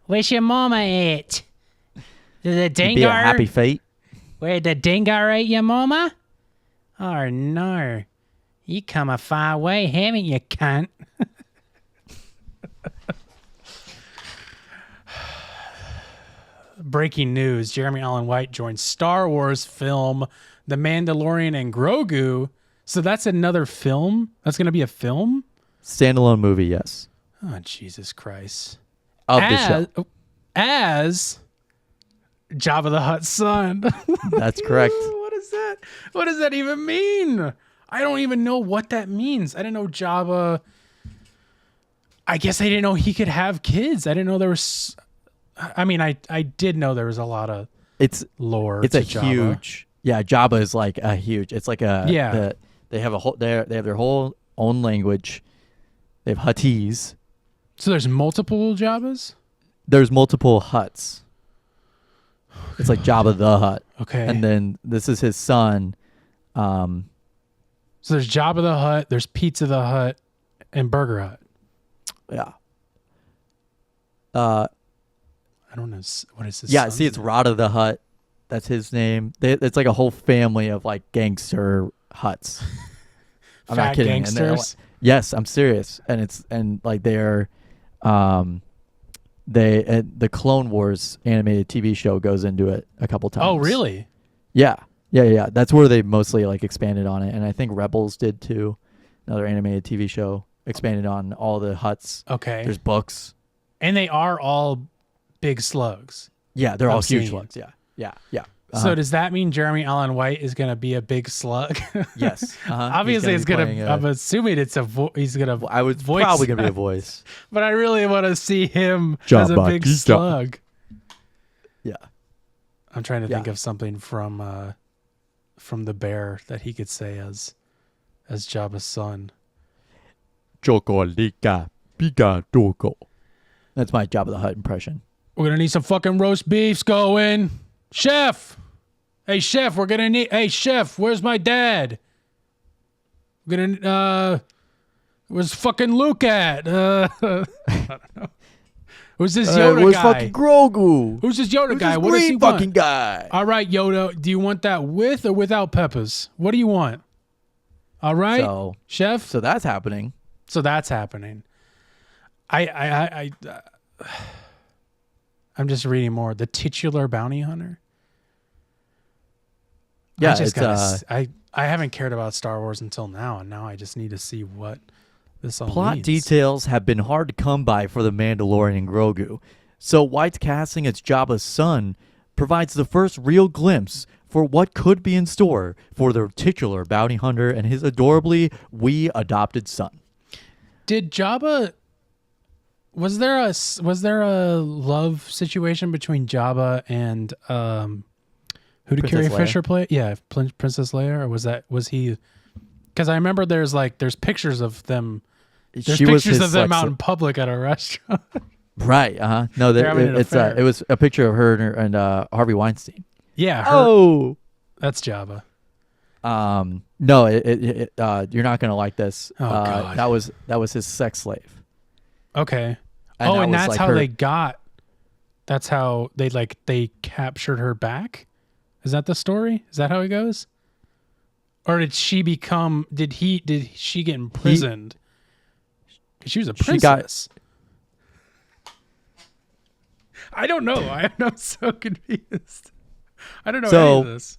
Where's your mama at? Did the dingo... Be a happy feet. Where the dingo ate your mama? Oh, no. You come a far way, haven't you, cunt? Breaking news. Jeremy Allen White joins Star Wars film The Mandalorian and Grogu. So that's another film? That's going to be a film? Standalone movie, yes. Oh, Jesus Christ. Of the show. As Jabba the Hutt's son. That's correct. What is that? What does that even mean? I don't even know what that means. I didn't know Jabba... I guess I didn't know he could have kids. I didn't know there was... I mean, I did know there was a lot of lore. It's a Jabba. huge... Yeah, Jabba is like a huge... It's like a... Yeah. They have their whole own language. They have Huttese. So there's multiple Jabbas? There's multiple Hutts. It's like Jabba the Hutt. Okay. And then this is his son. So there's Jabba the Hutt, there's Pizza the Hut, and Burger Hut. Yeah. I don't know. What is this? Yeah, see, it's rder the Hutt. That's his name. It's like a whole family of like gangster Hutts. I'm Fat not kidding. gangsters? Yes, I'm serious. And they're the Clone Wars animated TV show goes into it a couple times. Oh, really? Yeah. That's where they mostly like expanded on it, and I think Rebels did too. Another animated TV show expanded on all the Hutts. Okay. There's books, and they are all big slugs. Yeah, they're all huge slugs. Yeah. So does that mean Jeremy Allen White is going to be a big slug? Yes. Obviously, it's going to. I'm assuming it's he's going to. I was voice probably going to be a voice. But I really want to see him as a big slug. Yeah. I'm trying to Yeah. think of something from the bear that he could say as Jabba's son. Chocolika Pika Doko. That's my Jabba the Hutt impression. We're gonna need some fucking roast beefs going. Chef! Hey chef, hey chef, where's my dad? We're gonna where's fucking Luke at? I don't know. Who's this Yoda where's guy? fucking Grogu? Who's this Yoda Who's guy? this What does he green want? fucking guy? All right, Yoda, do you want that with or without peppers? What do you want? All right, chef. So that's happening. So that's happening. I'm just reading more. The titular bounty hunter. Yeah, I haven't cared about Star Wars until now, and now I just need to see what this all plot means. details have been hard to come by for the Mandalorian Grogu. So White's casting as Jabba's son provides the first real glimpse for what could be in store for the titular bounty hunter and his adorably wee adopted son. Did Jabba? Was there a love situation between Jabba and who did Princess Carrie Leia? Fisher play? Yeah, Princess Leia, or was he? Because I remember there's pictures of them. There's pictures of them out in public at a restaurant. Right. No, it was a picture of her and Harvey Weinstein. Yeah. Oh, that's Jabba. No, you're not gonna like this. Oh God. That was his sex slave. Okay. And and that's like how they got. That's how they captured her back. Is that the story? Is that how it goes? Or did she become? Did she get imprisoned? Because she was a princess. I don't know. I'm so confused. I don't know any of this.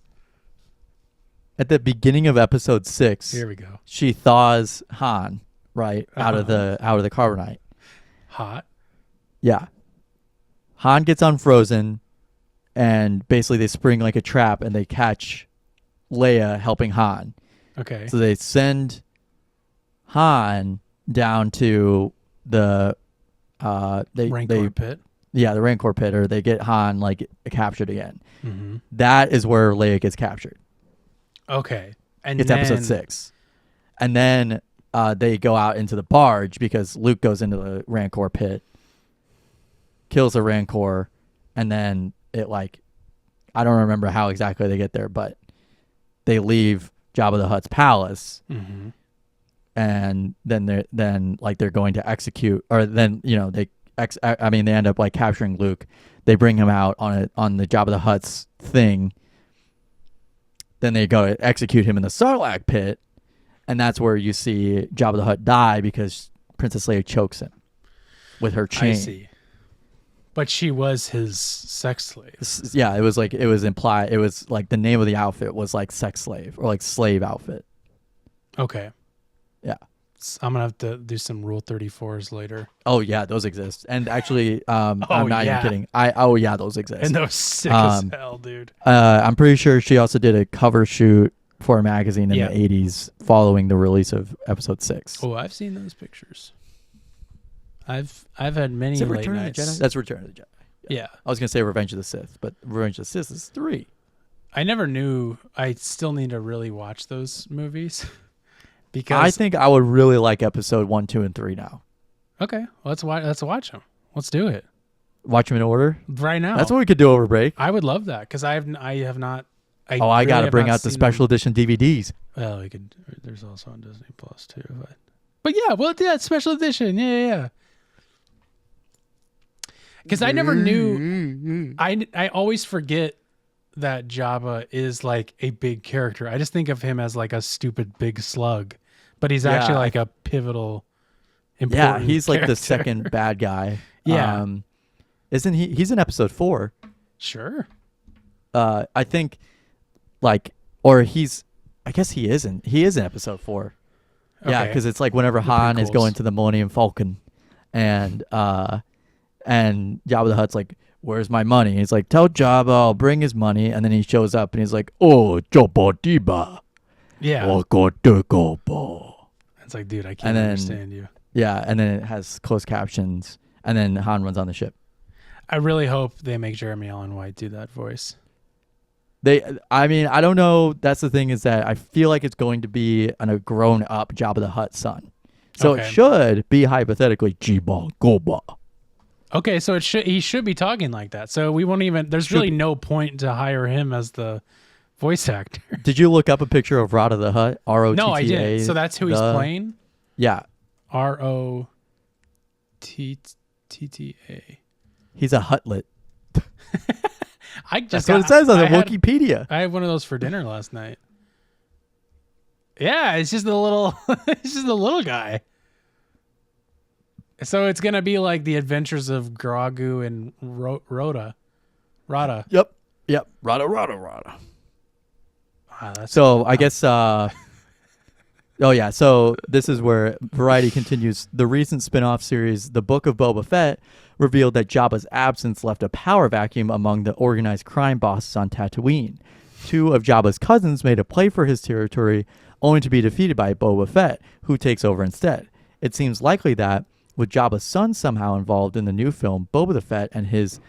At the beginning of episode 6, Here we go. she thaws Han out of the carbonite. Hot. Yeah. Han gets unfrozen, and basically they spring like a trap, and they catch Leia helping Han. Okay. So they send Han down to the Rancor pit. Yeah, the Rancor pit, or they get Han captured again. Mm-hmm. That is where Leia gets captured. Okay. And it's episode 6. And then they go out into the barge because Luke goes into the Rancor pit, kills the Rancor, and then I don't remember how exactly they get there, but they leave Jabba the Hutt's palace, mm-hmm. and then they're going to execute, or then they end up capturing Luke. They bring him out on the Jabba the Hutt's thing. Then they go to execute him in the Sarlacc pit, and that's where you see Jabba the Hutt die because Princess Leia chokes him with her chain. I see. But she was his sex slave. Yeah, it was implied. It was the name of the outfit was sex slave or slave outfit. Okay. Yeah. I'm gonna have to do some Rule 34s later. Oh yeah, those exist. And actually, I'm not even kidding. Those exist. And those sick as hell, dude. I'm pretty sure she also did a cover shoot for a magazine in the 80s following the release of episode 6. Oh, I've seen those pictures. I've had many late Return nights. of the Jedi? That's Return of the Jedi. Yeah. I was gonna say Revenge of the Sith, but Revenge of the Sith is 3. I never knew. I still need to really watch those movies. Because I think I would really like episode 1, 2, and 3 now. Okay, let's watch them. Let's do it. Watch them in order right now. That's what we could do over break. I would love that because I have not. I got to bring out the special edition DVDs. Well, we could. There's also on Disney Plus too. But yeah, special edition. Yeah. Because I never knew. I always forget that Jabba is a big character. I just think of him as a stupid big slug. But he's actually a pivotal, important he's character. The second bad guy. Yeah. Isn't he? He's in episode 4. Sure. I think, or he's. I guess he isn't. He is in episode 4. Okay. Yeah, because it's whenever Han is going to the Millennium Falcon, and Jabba the Hutt's where's my money? And he's tell Jabba I'll bring his money, and then he shows up and he's oh Jabba Diba. Yeah. It's dude, I can't understand you. Yeah, and then it has closed captions, and then Han runs on the ship. I really hope they make Jeremy Allen White do that voice. I mean, I don't know. That's the thing, is that I feel like it's going to be a grown up Jabba the Hutt son. So Okay. it should be hypothetically Jiba Goba. Okay, so he should be talking like that. So we won't even. There's really no point to hire him as the voice actor. Did you look up a picture of Rada the Hutt? ROTTA? No, I didn't. So that's who he's playing. Yeah, ROTTA. he's a Huttlet. That's what it says on the Wikipedia. I had one of those for dinner last night. Yeah, it's just the little, it's just the little guy. So it's gonna be like the adventures of Grogu and Rada. Yep. Rada. Wow, So I guess. Oh yeah. So this is where Variety continues. The recent spin-off series, The Book of Boba Fett, revealed that Jabba's absence left a power vacuum among the organized crime bosses on Tatooine. Two of Jabba's cousins made a play for his territory, only to be defeated by Boba Fett, who takes over instead. It seems likely that, with Jabba's son somehow involved in the new film, Boba the Fett and his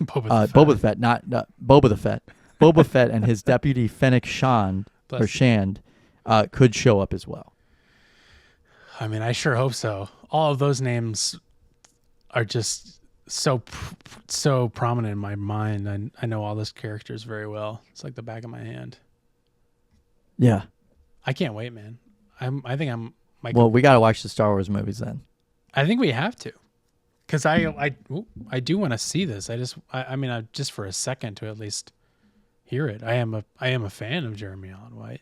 Boba Fett and his deputy Fennec Shand could show up as well. I mean, I sure hope so. All of those names are just so prominent in my mind. I know all those characters very well. It's like the back of my hand. Yeah. I can't wait, man. I think I'm. Well, we got to watch the Star Wars movies then. I think we have to, because I do want to see this. I mean, just for a second to at least hear it. I am a fan of Jeremy Allen White.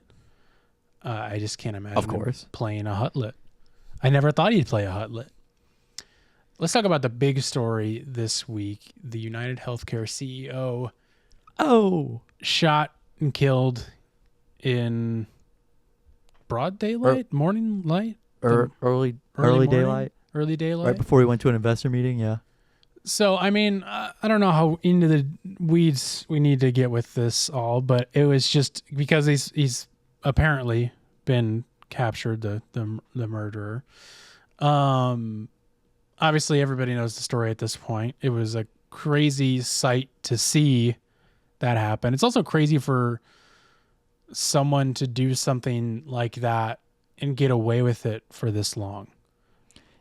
I just can't imagine him playing a Huttlet. I never thought he'd play a Huttlet. Let's talk about the big story this week. The United Healthcare CEO shot and killed in broad daylight, morning light, early daylight, right before he went to an investor meeting. Yeah. So I mean, I don't know how into the weeds we need to get with this all, but it was just because he's apparently been captured, the murderer. Obviously everybody knows the story at this point. It was a crazy sight to see that happen. It's also crazy for someone to do something like that and get away with it for this long.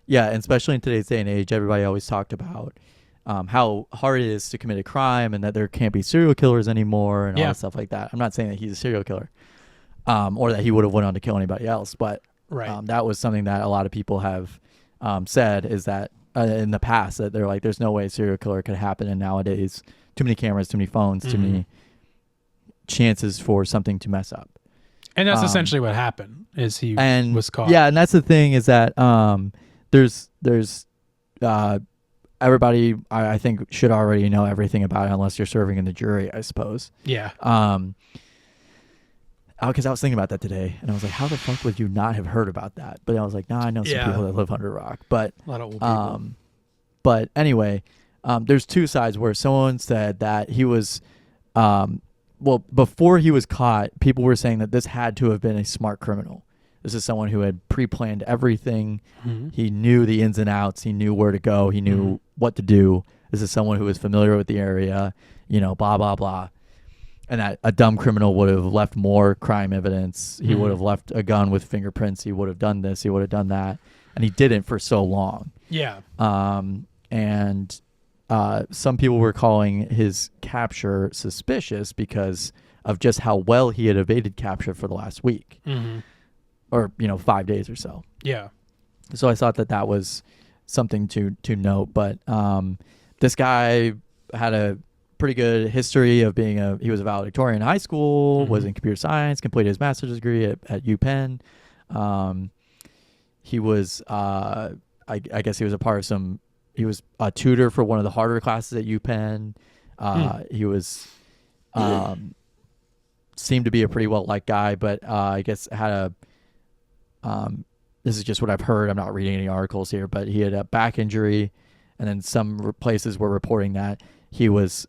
Yeah, and especially in today's day and age, everybody always talked about how hard it is to commit a crime and that there can't be serial killers anymore and all that stuff like that. I'm not saying that he's a serial killer or that he would have went on to kill anybody else, but that was something that a lot of people have said, is that in the past, that they're like, there's no way a serial killer could happen, and nowadays too many cameras, too many phones, too many chances for something to mess up. And that's essentially what happened, is he was caught. Yeah, and that's the thing, is that there's everybody, I think, should already know everything about it unless you're serving in the jury, I suppose. Yeah. Because I was thinking about that today, and I was like, how the fuck would you not have heard about that? But I was like, I know some people that live under a rock. But a lot of old people. But anyway, there's two sides where someone said that he was, before he was caught, people were saying that this had to have been a smart criminal. This is someone who had pre-planned everything. Mm-hmm. He knew the ins and outs. He knew where to go. He knew what to do. This is someone who was familiar with the area, blah, blah, blah. And that a dumb criminal would have left more crime evidence. He would have left a gun with fingerprints. He would have done this. He would have done that. And he didn't for so long. Yeah. And some people were calling his capture suspicious because of just how well he had evaded capture for the last week. Mm-hmm. Or, 5 days or so. Yeah. So I thought that was something to note. But this guy had a pretty good history of he was a valedictorian in high school, was in computer science, completed his master's degree at UPenn. He was, I guess he was he was a tutor for one of the harder classes at UPenn. He was, seemed to be a pretty well-liked guy, but I guess had this is just what I've heard. I'm not reading any articles here, but he had a back injury, and then some places were reporting that he was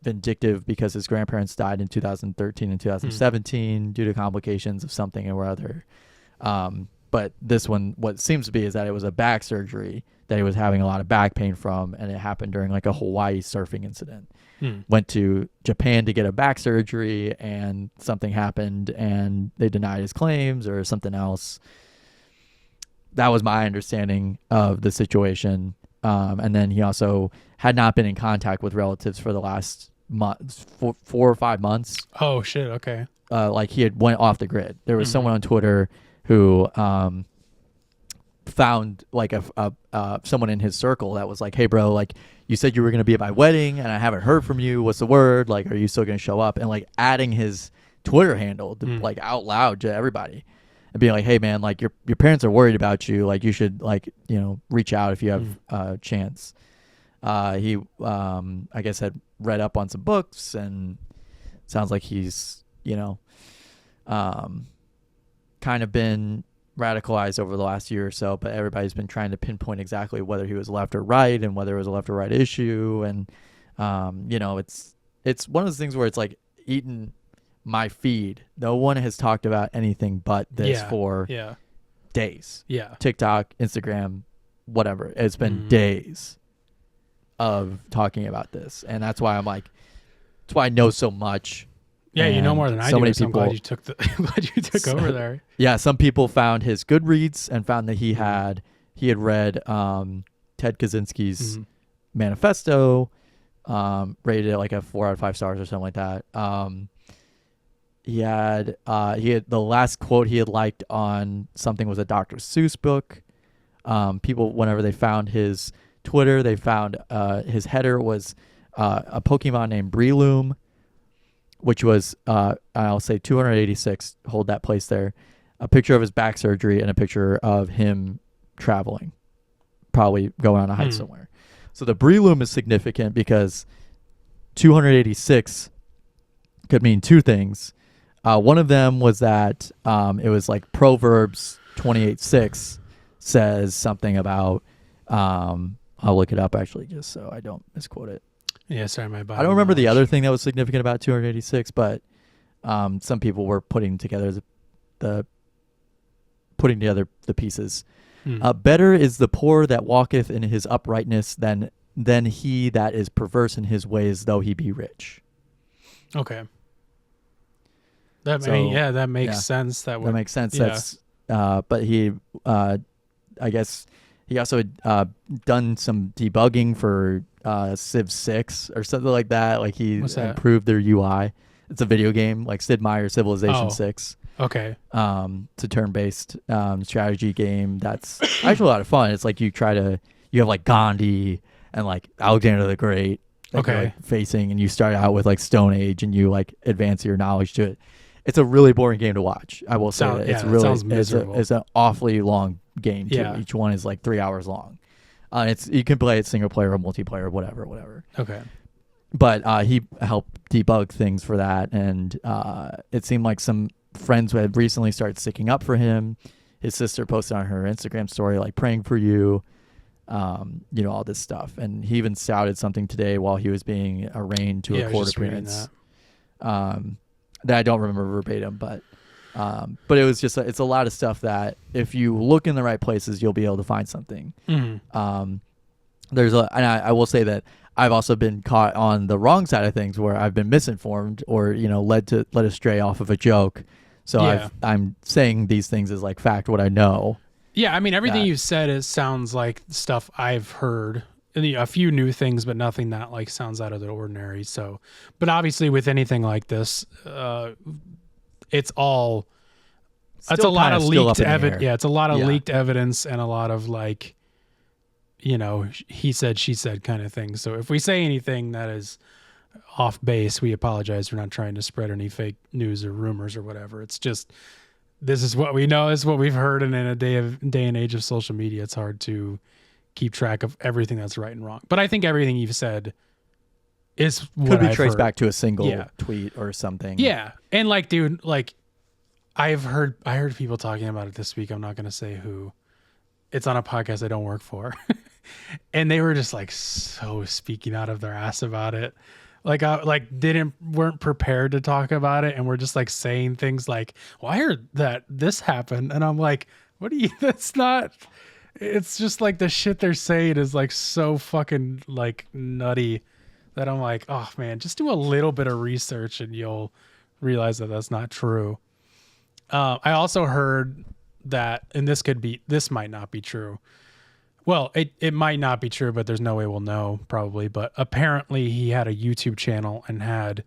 vindictive because his grandparents died in 2013 and 2017 due to complications of something or other. But this one, what seems to be, is that it was a back surgery that he was having a lot of back pain from, and it happened during like a Hawaii surfing incident. Went to Japan to get a back surgery, and something happened, and they denied his claims or something else. That was my understanding of the situation. And then he also had not been in contact with relatives for the last month, 4 or 5 months. Oh shit. Okay. Like he had went off the grid. There was someone on Twitter who found like someone in his circle that was like, hey bro, like you said you were going to be at my wedding and I haven't heard from you. What's the word? Like, are you still going to show up? And like adding his Twitter handle to, like out loud to everybody and being like, hey man, like your parents are worried about you. Like you should like, reach out if you have a chance. He, I guess had read up on some books, and sounds like he's, kind of been radicalized over the last year or so, but everybody's been trying to pinpoint exactly whether he was left or right and whether it was a left or right issue. And, it's one of those things where it's like eating my feed. No one has talked about anything but this for days. Yeah. TikTok, Instagram, whatever. It's been days of talking about this. And that's why that's why I know so much. Yeah, you know more than I do. Many so people, I'm glad you took over there. Yeah, some people found his Goodreads and found that he had read Ted Kaczynski's manifesto, rated it like a 4 out of 5 stars or something like that. He had the last quote he had liked on something was a Dr. Seuss book. People, whenever they found his Twitter, they found his header was a Pokemon named Breloom, which was, I'll say 286, hold that place there, a picture of his back surgery and a picture of him traveling, probably going on a hike somewhere. So the Breloom is significant because 286 could mean two things. One of them was that it was like Proverbs 28:6 says something about, I'll look it up actually just so I don't misquote it. Yeah, sorry, my body. I don't remember the other thing that was significant about 286, but some people were putting together the pieces. Better is the poor that walketh in his uprightness than he that is perverse in his ways, though he be rich. Okay. That makes sense. That makes sense. Yeah. That's but he I guess he also had done some debugging for Civ 6 or something like that. Like he improved their UI. It's a video game like Sid Meier's Civilization 6. Okay. It's a turn-based strategy game that's actually a lot of fun. It's like you have like Gandhi and like Alexander the Great that you're like facing, and you start out with like Stone Age and you like advance your knowledge to it. It's a really boring game to watch. I will say that. It's really sounds miserable. It's an awfully long game too. Yeah. Each one is like 3 hours long. You can play it single player or multiplayer, whatever. Okay. But he helped debug things for that, and it seemed like some friends who had recently started sticking up for him. His sister posted on her Instagram story like praying for you, all this stuff, and he even shouted something today while he was being arraigned to a court appearance. That I don't remember verbatim, but it was just it's a lot of stuff that if you look in the right places, you'll be able to find something. And I will say that I've also been caught on the wrong side of things where I've been misinformed or led astray off of a joke. So I'm saying these things as like fact, what I know. Yeah, I mean everything you've said sounds like stuff I've heard. A few new things, but nothing that like sounds out of the ordinary. So, but obviously with anything like this, it's a lot of leaked evidence. Yeah, it's a lot of leaked evidence and a lot of like, he said, she said kind of thing. So if we say anything that is off base, we apologize. We're not trying to spread any fake news or rumors or whatever. It's just, this is what we know, is what we've heard. And in a day and age of social media, it's hard to keep track of everything that's right and wrong. But I think everything you've said is what could be traced back to a single tweet or something. Yeah. And like, dude, like I heard people talking about it this week. I'm not going to say who. It's on a podcast I don't work for. And they were just like so speaking out of their ass about it. Like weren't prepared to talk about it, and we're just like saying things like, well, I heard that this happened, and I'm like, what do you, that's not, It's just like the shit they're saying is like so fucking like nutty that I'm like, oh man, just do a little bit of research and you'll realize that that's not true. I also heard that, and this might not be true. Well, it might not be true, but there's no way we'll know probably. But apparently he had a YouTube channel and had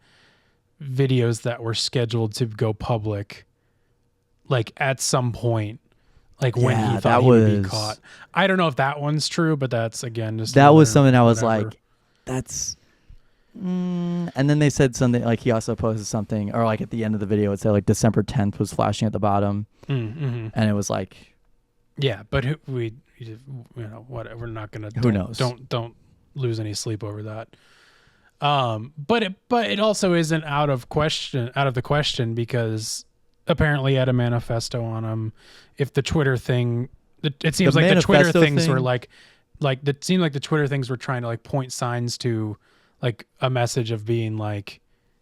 videos that were scheduled to go public like at some point. Like when he thought he would be caught. I don't know if that one's true, but that's again just that was something I was like, that's. And then they said something like he also posted something, or like at the end of the video, it said like December 10th was flashing at the bottom, and it was like, yeah, but what we're not gonna. Who knows? Don't lose any sleep over that. But it also isn't out of the question because. Apparently had a manifesto on him. If the Twitter thing, it seems like the Twitter things were like it seemed like the Twitter things were trying to like point signs to like a message of being like,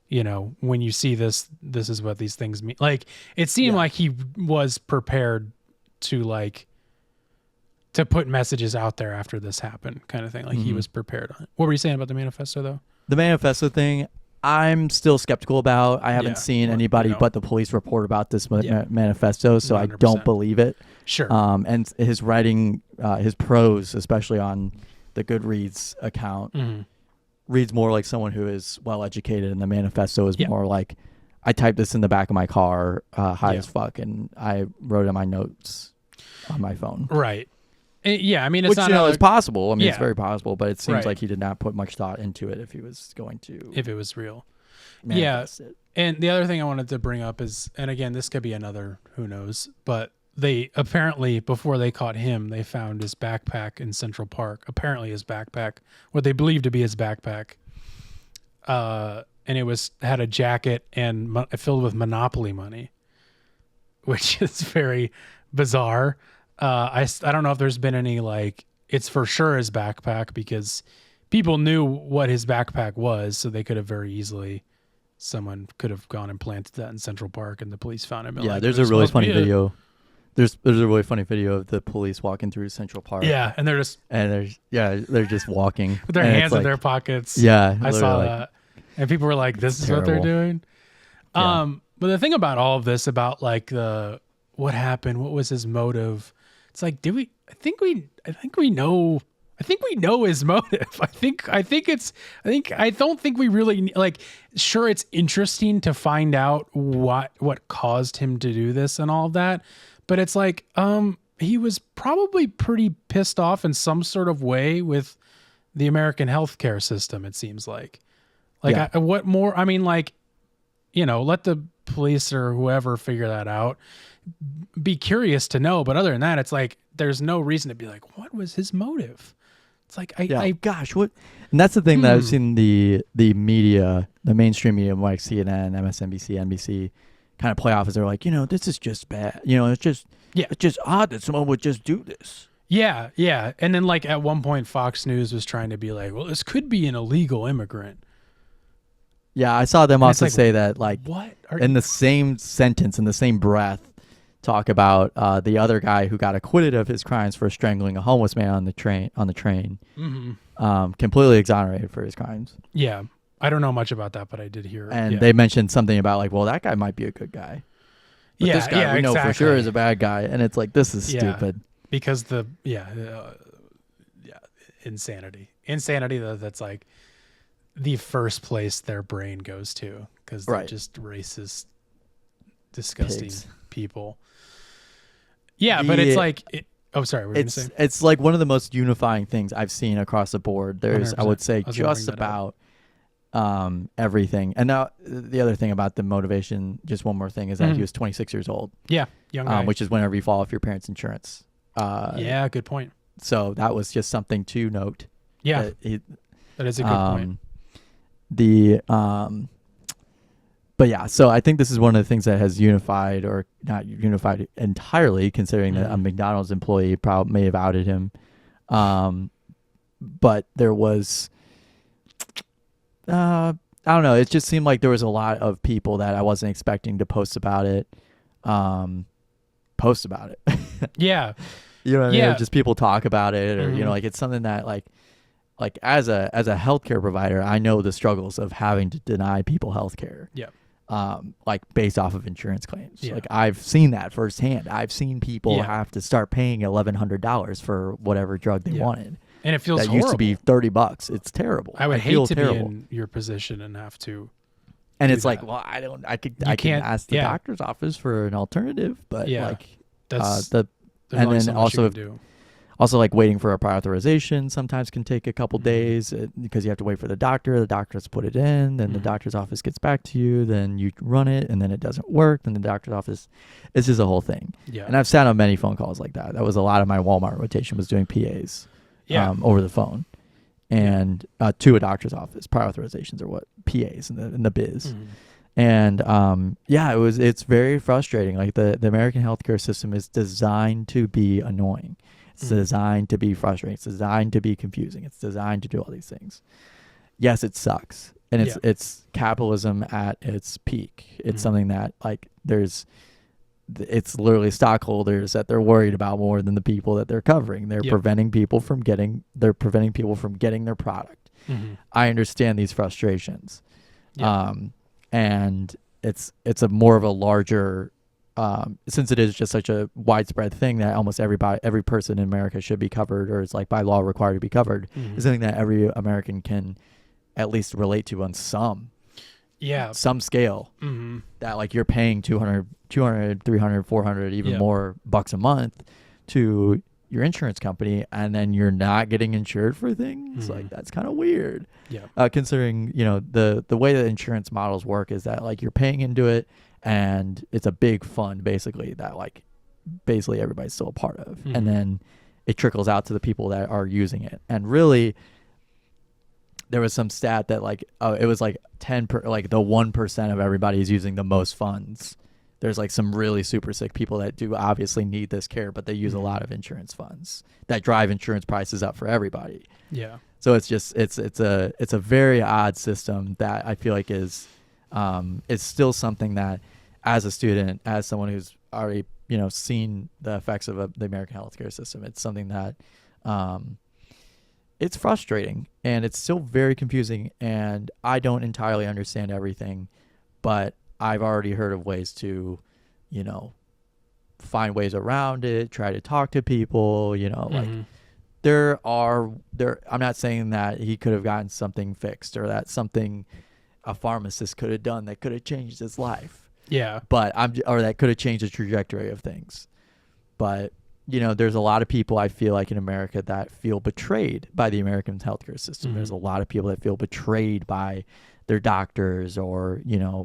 you know, when you see this is what these things mean. Like it seemed like he was prepared to like to put messages out there after this happened, kind of thing. Like he was prepared on it. What were you saying about the manifesto though? The manifesto thing, I'm still skeptical about. I haven't seen anybody but the police report about this manifesto, so 100%. I don't believe it. Sure. And his writing, his prose, especially on the Goodreads account, reads more like someone who is well educated, and the manifesto is more like, I typed this in the back of my car, high as fuck, and I wrote in my notes on my phone. Right. Yeah, I mean, it's which not. It's possible. I mean, it's very possible, but it seems like he did not put much thought into it if he was going to. If it was real. Yeah. It. And the other thing I wanted to bring up is, and again, this could be another, who knows, but they apparently, before they caught him, they found his backpack in Central Park. Apparently his backpack, what they believe to be his backpack. And it had a jacket and filled with Monopoly money, which is very bizarre. I don't know if there's been any like, it's for sure his backpack because people knew what his backpack was, so they could have very easily, someone could have gone and planted that in Central Park and the police found him. Yeah, there's a really funny video. There's a really funny video of the police walking through Central Park. Yeah, and they're just walking with their hands in their pockets. Yeah, I saw that, and people were like, "This is terrible. What they're doing." Yeah. But the thing about all of this, about like what happened, what was his motive? It's like, I think we know his motive. I don't think we really like, sure, it's interesting to find out what caused him to do this and all of that. But it's like, he was probably pretty pissed off in some sort of way with the American healthcare system. It seems like, what more? I mean, like, you know, let the police or whoever figure that out. Be curious to know, but other than that, it's like there's no reason to be like, what was his motive? It's like, gosh, what? And that's the thing that I've seen the media, the mainstream media, like CNN, MSNBC, NBC, kind of play off as they're like, you know, this is just bad. You know, it's just odd that someone would just do this. Yeah, yeah. And then like at one point, Fox News was trying to be like, well, this could be an illegal immigrant. Yeah, I saw them also say that, like, what? In the same sentence, in the same breath, talk about the other guy who got acquitted of his crimes for strangling a homeless man on the train. Completely exonerated for his crimes. Yeah, I don't know much about that, but I did hear. And they mentioned something about like, well, that guy might be a good guy. But this guy we know for sure is a bad guy, and it's like, this is stupid. Because insanity. That's like the first place their brain goes to, because they're just racist, disgusting people. Yeah, but it's like, sorry, what were you gonna say? It's like one of the most unifying things I've seen across the board. There's, 100%. I would say, just about everything. And now the other thing about the motivation, just one more thing, is that he was 26 years old. Yeah, young guy. Which is whenever you fall off your parents' insurance. Yeah, good point. So that was just something to note. Yeah, that is a good point. But yeah, so I think this is one of the things that has unified, or not unified entirely, considering that a McDonald's employee probably may have outed him. But there was, I don't know, it just seemed like there was a lot of people that I wasn't expecting to post about it. Yeah. You know what I mean? Yeah. Or just people talk about it, or Mhm. like it's something that like as a healthcare provider, I know the struggles of having to deny people healthcare. Yeah. Like based off of insurance claims. Yeah. Like I've seen that firsthand. I've seen people Yeah. have to start paying $1,100 for whatever drug they Yeah. wanted. And it feels That horrible. used to be $30. It's terrible. I would hate feel to terrible. be in your position and have to. And do it's like, that. well, I You can can't- ask the yeah. doctor's office for an alternative, but Yeah. like That's the there's and only then so much also you can do. also like waiting for a prior authorization sometimes can take a couple Mhm. days because you have to wait for the doctor. The doctor has to put it in, then the Mhm. doctor's office gets back to you, then you run it, and then it doesn't work. Then the doctor's office, it's just a whole thing. Yeah. And I've sat on many phone calls like that. That was a lot of my Walmart rotation was doing PAs over the phone. And to a doctor's office. Prior authorizations are what PAs in the biz. Mhm. And it's very frustrating. Like the American healthcare system is designed to be annoying. It's Mhm. designed to be frustrating. It's designed to be confusing. It's designed to do all these things. Yes, it sucks. And it's capitalism at its peak. It's Mhm. something that like it's literally stockholders that they're worried about more than the people that they're covering. They're Yeah. preventing people from getting their product. Mhm. I understand these frustrations. Yeah. And it's a more of a larger since it is just such a widespread thing that almost every person in America should be covered, or is like by law required to be covered. Mhm. Is something that every American can at least relate to on some scale. Mm-hmm. That like you're paying 200, 300, 400, even more bucks a month to your insurance company, and then you're not getting insured for things. Mhm. Like that's kind of weird. Yeah. Considering, the way that insurance models work is that like you're paying into it and it's a big fund basically that like basically everybody's still a part of. Mhm. And then it trickles out to the people that are using it. And really there was some stat that like it was like like the 1% of everybody is using the most funds. There's like some really super sick people that do obviously need this care, but they use a lot of insurance funds that drive insurance prices up for everybody. Yeah. So it's just it's a very odd system that I feel like is it's still something that as a student, as someone who's already seen the effects of the American healthcare system, it's something that it's frustrating and it's still very confusing, and I don't entirely understand everything, but I've already heard of ways to, find ways around it, try to talk to people, like I'm not saying that he could have gotten something fixed or that something a pharmacist could have done that could have changed his life. Yeah. But or that could have changed the trajectory of things. But, there's a lot of people I feel like in America that feel betrayed by the American healthcare system. Mhm. There's a lot of people that feel betrayed by their doctors or,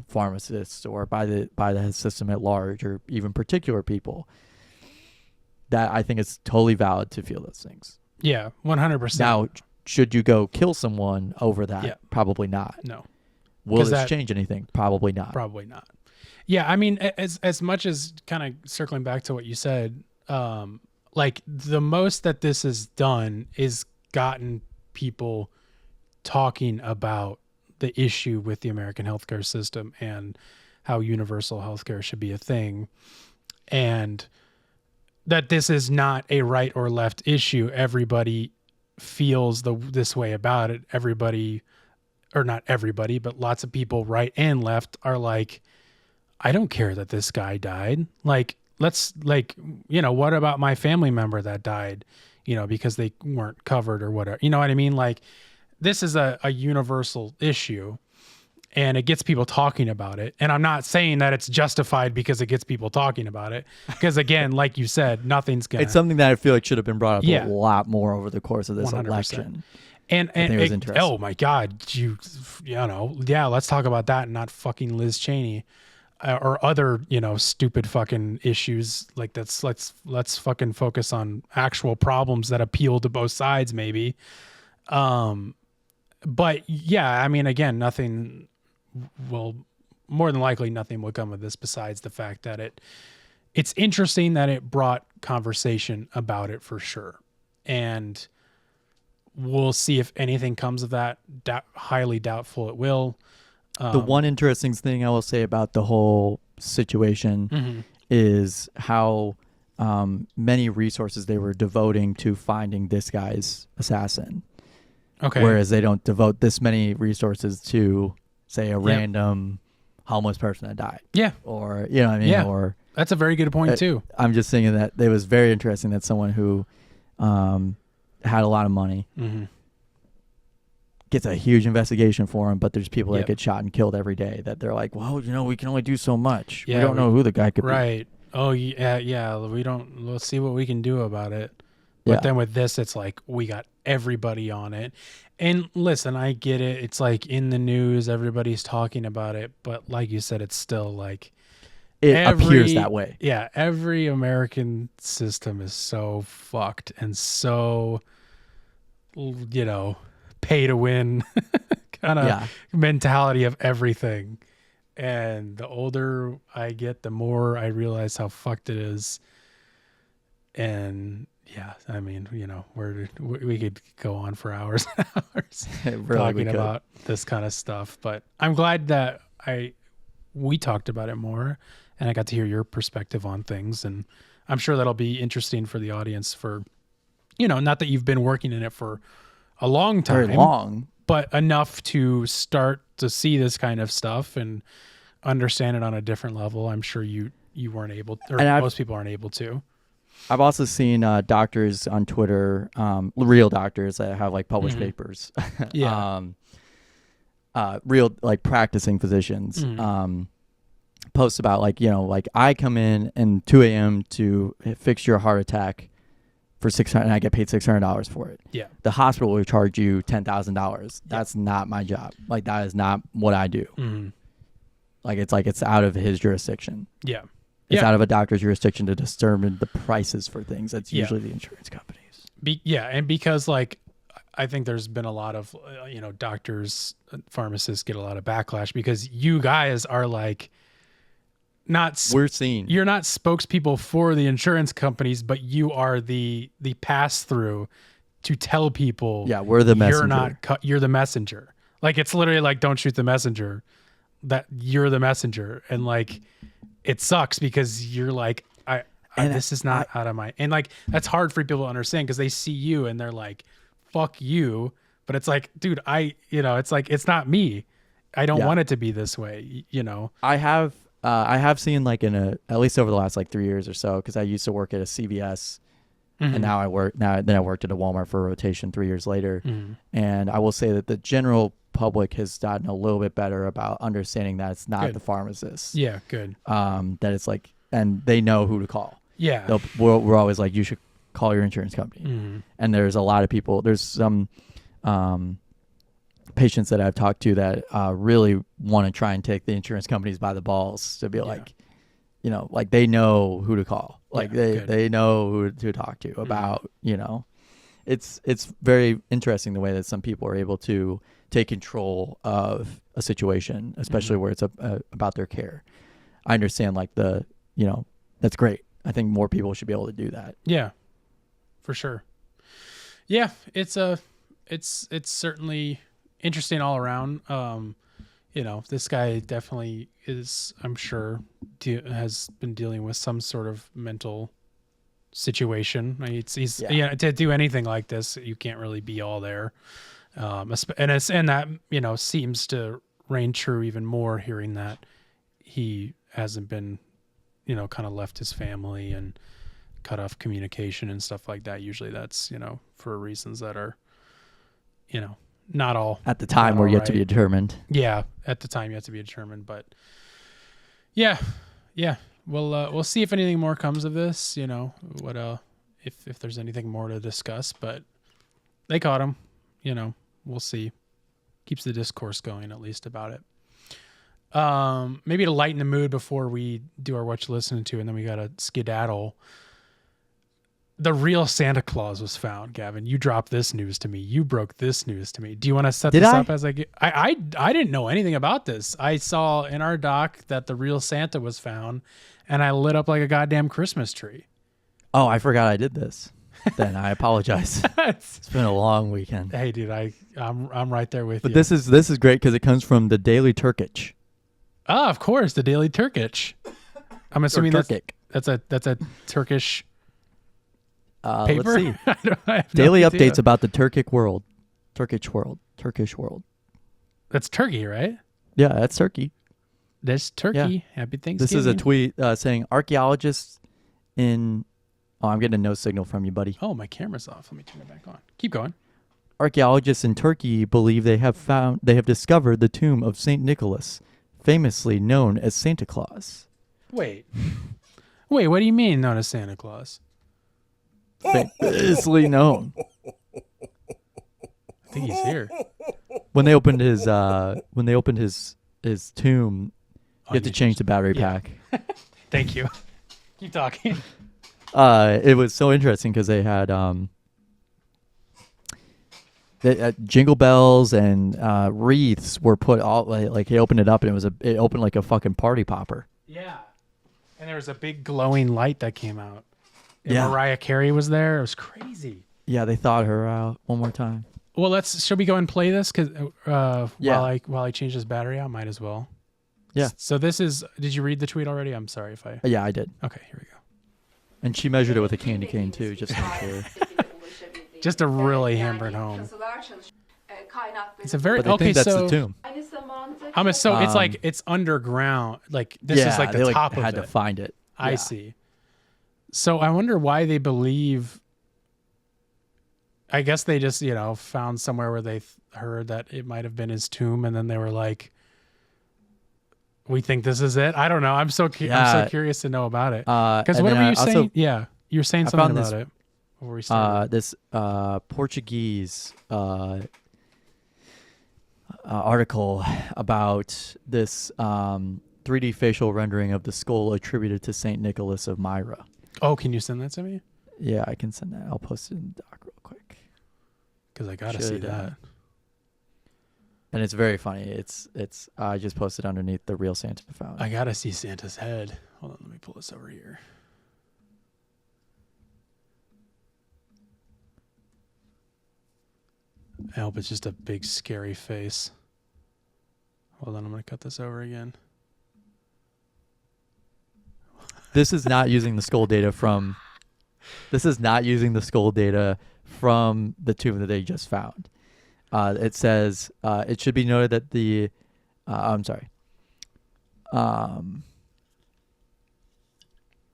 pharmacists or by the system at large, or even particular people. That I think it's totally valid to feel those things. Yeah. 100%. Now, should you go kill someone over that? Yeah. Probably not. No. Will 'Cause this change anything? Probably not. Probably not. Yeah, I mean, as much as kind of circling back to what you said, like the most that this has done is gotten people talking about the issue with the American healthcare system and how universal healthcare should be a thing, and that this is not a right or left issue. Everybody feels this way about it. Everybody, or not everybody, but lots of people, right and left, are like, I don't care that this guy died. Like, what about my family member that died, because they weren't covered or whatever, you know what I mean? Like, this is a universal issue, and it gets people talking about it. And I'm not saying that it's justified because it gets people talking about it. Because again, like you said, nothing's gonna. It's something that I feel like should have been brought up Yeah. a lot more over the course of this 100%. election. And I think it was interesting. oh my God, let's talk about that and not fucking Liz Cheney or other, stupid fucking issues like that's. Let's fucking focus on actual problems that appeal to both sides, maybe. But yeah, I mean, again, more than likely nothing will come of this besides the fact that it's interesting that it brought conversation about it for sure. And we'll see if anything comes of that. Highly doubtful it will. The one interesting thing I will say about the whole situation is how many resources they were devoting to finding this guy's assassin. Okay. Whereas they don't devote this many resources to, say, a random homeless person that died. Yeah. Or, you know what I mean? Yeah. Or that's a very good point too. I'm just thinking that it was very interesting that someone who had a lot of money gets a huge investigation for him, but there's people that get shot and killed every day that they're like, well, we can only do so much. Yeah, we don't know who the guy could be. Right. Oh, yeah. We'll see what we can do about it. But then with this, it's like we got everybody on it. And listen, I get it. It's like in the news, everybody's talking about it. But like you said, it's still like it appears that way. Yeah. Every American system is so fucked and so, pay to win kind of mentality of everything. And the older I get, the more I realize how fucked it is. And yeah, I mean, we could go on for hours and hours talking about this kind of stuff. But I'm glad that we talked about it more, and I got to hear your perspective on things. And I'm sure that'll be interesting for the audience. For not that you've been working in it for a long time, very long, but enough to start to see this kind of stuff and understand it on a different level. I'm sure you weren't able, or most people aren't able to. I've also seen doctors on Twitter, real doctors that have like published papers. Real like practicing physicians post about like, like I come in and 2 a.m. to fix your heart attack for $600 and I get paid $600 for it. Yeah. The hospital will charge you $10,000. That's not my job. Like that is not what I do. Like it's out of his jurisdiction. Yeah. It's out of a doctor's jurisdiction to determine the prices for things. That's usually the insurance companies. And because like I think there's been a lot of doctors, pharmacists get a lot of backlash because you guys are like you're not spokespeople for the insurance companies, but you are the pass through to tell people we're the messenger. You're the messenger. Like it's literally like don't shoot the messenger, that you're the messenger. And like it sucks because you're like, this is not out of my, and like, that's hard for people to understand because they see you and they're like, fuck you. But it's like, dude, it's like, it's not me. I don't want it to be this way. I have seen like at least over the last like 3 years or so, cause I used to work at a CVS and now I worked at a Walmart for a rotation 3 years later. And I will say that the general public has gotten a little bit better about understanding that it's not the pharmacist. Yeah, good. That it's like, and they know who to call. Yeah. We're always like, you should call your insurance company. And there's a lot of people, there's some patients that I've talked to that really want to try and take the insurance companies by the balls to be like, like they know who to call. Like they know who to talk to about, it's very interesting the way that some people are able to take control of a situation, especially where it's about their care. I understand like that's great. I think more people should be able to do that. Yeah, for sure. Yeah. It's certainly interesting all around. This guy definitely is, I'm sure has been dealing with some sort of mental situation. I mean, he's to do anything like this, you can't really be all there. And that seems to reign true even more hearing that he hasn't been kind of left his family and cut off communication and stuff like that. Usually that's for reasons that are not all at the time were yet to be determined. At the time yet to be determined, but we'll see if anything more comes of this. What if there's anything more to discuss, but they caught him. We'll see. Keeps the discourse going at least about it. Maybe to lighten the mood before we do our Whatcha Listening To, and then we got to skedaddle. The real Santa Claus was found, Gavin. You dropped this news to me. You broke this news to me. Do you want to set this up as I get? I didn't know anything about this. I saw in our doc that the real Santa was found, and I lit up like a goddamn Christmas tree. Oh, I forgot I did this. Then I apologize. It's been a long weekend. Hey, dude, I'm right there with you. But this is great because it comes from the Daily Turkish. Ah, of course, the Daily Turkish. I'm assuming That's a Turkish Let's paper. see. I have Daily no idea. updates about the Turkish world. Turkish world. That's Turkey, right? Yeah, that's Turkey. That's Turkey. Happy Thanksgiving. This is a tweet saying archaeologists in. Oh, I'm getting a no signal from you, buddy. Oh, my camera's off. Let me turn it back on. Keep going. Archaeologists in Turkey believe they have discovered the tomb of Saint Nicholas, famously known as Santa Claus. Wait, what do you mean known as Santa Claus? Famously known. I think he's here. When they opened his tomb, you have to change the battery yeah. pack. Thank you. Keep talking. It was so interesting because they had jingle bells and wreaths were put all like he opened it up and it opened like a fucking party popper. Yeah. And there was a big glowing light that came out. And Yeah. Mariah Carey was there. It was crazy. Yeah, they thawed her out one more time. Well, should we go and play this? Cause Yeah. while I change this battery out, might as well. Yeah. So this is. Did you read the tweet already? I'm sorry if I. Yeah, I did. Okay, here we go. And she measured it with a candy cane too, just to make sure. Just to really hammer it home. It's a very But I think that's the tomb. It's like it's underground. Like this is like the they top had of to it. find it. I Yeah. see. So I wonder why they believe. I guess they just found somewhere where they heard that it might have been his tomb, and then they were like, "We think this is it." I don't know. I'm so curious to know about it. Because and what then were you also- saying? Yeah, you were saying I something found about this- it before we started. This Portuguese article about this 3D facial rendering of the skull attributed to Saint Nicholas of Myra. Oh, can you send that to me? Yeah, I can send that. I'll post it in the doc real quick. Because I gotta see that. And it's very funny. It's I just posted underneath the real Santa found. I gotta see Santa's head. Hold on, let me pull this over here. I hope it's just a big scary face. Hold on, I'm gonna cut this over again. This is not using the skull data from. This is not using the skull data from the tomb that they just found. It says it should be noted that the. I'm sorry.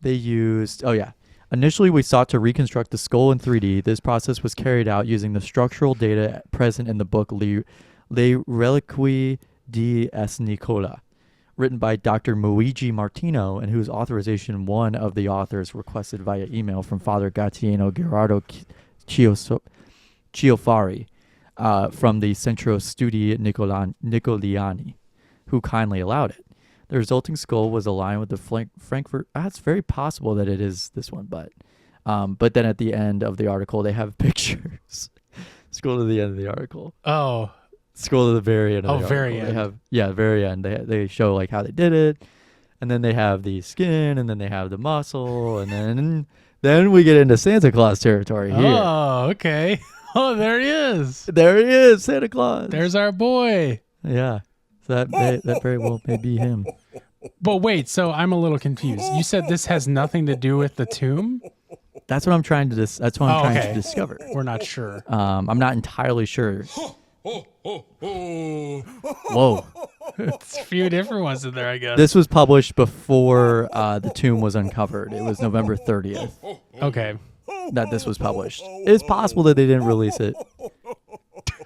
They used. Oh yeah. Initially, we sought to reconstruct the skull in 3D. This process was carried out using the structural data present in the book Le Reliquie di S. Nicola, written by Dr. Luigi Martino, and whose authorization one of the authors requested via email from Father Gattiano Gerardo Ciofari from the Centro Studi Nicoliani, who kindly allowed it. The resulting skull was aligned with the Frankfurt. It's very possible that it is this one, but then at the end of the article, they have pictures. Scroll to the end of the article. Oh. Scroll to the very end of the article. Very end. They have, very end. They show like how they did it, and then they have the skin, and then they have the muscle, and then we get into Santa Claus territory here. Oh, okay. Oh, there he is. There he is, Santa Claus. There's our boy. Yeah. So that very well may be him. But wait, so I'm a little confused. You said this has nothing to do with the tomb? That's what I'm trying to trying okay. to discover. We're not sure. I'm not entirely sure. Whoa. It's a few different ones in there, I guess. This was published before the tomb was uncovered. It was November 30th Okay. that this was published. It's possible that they didn't release it.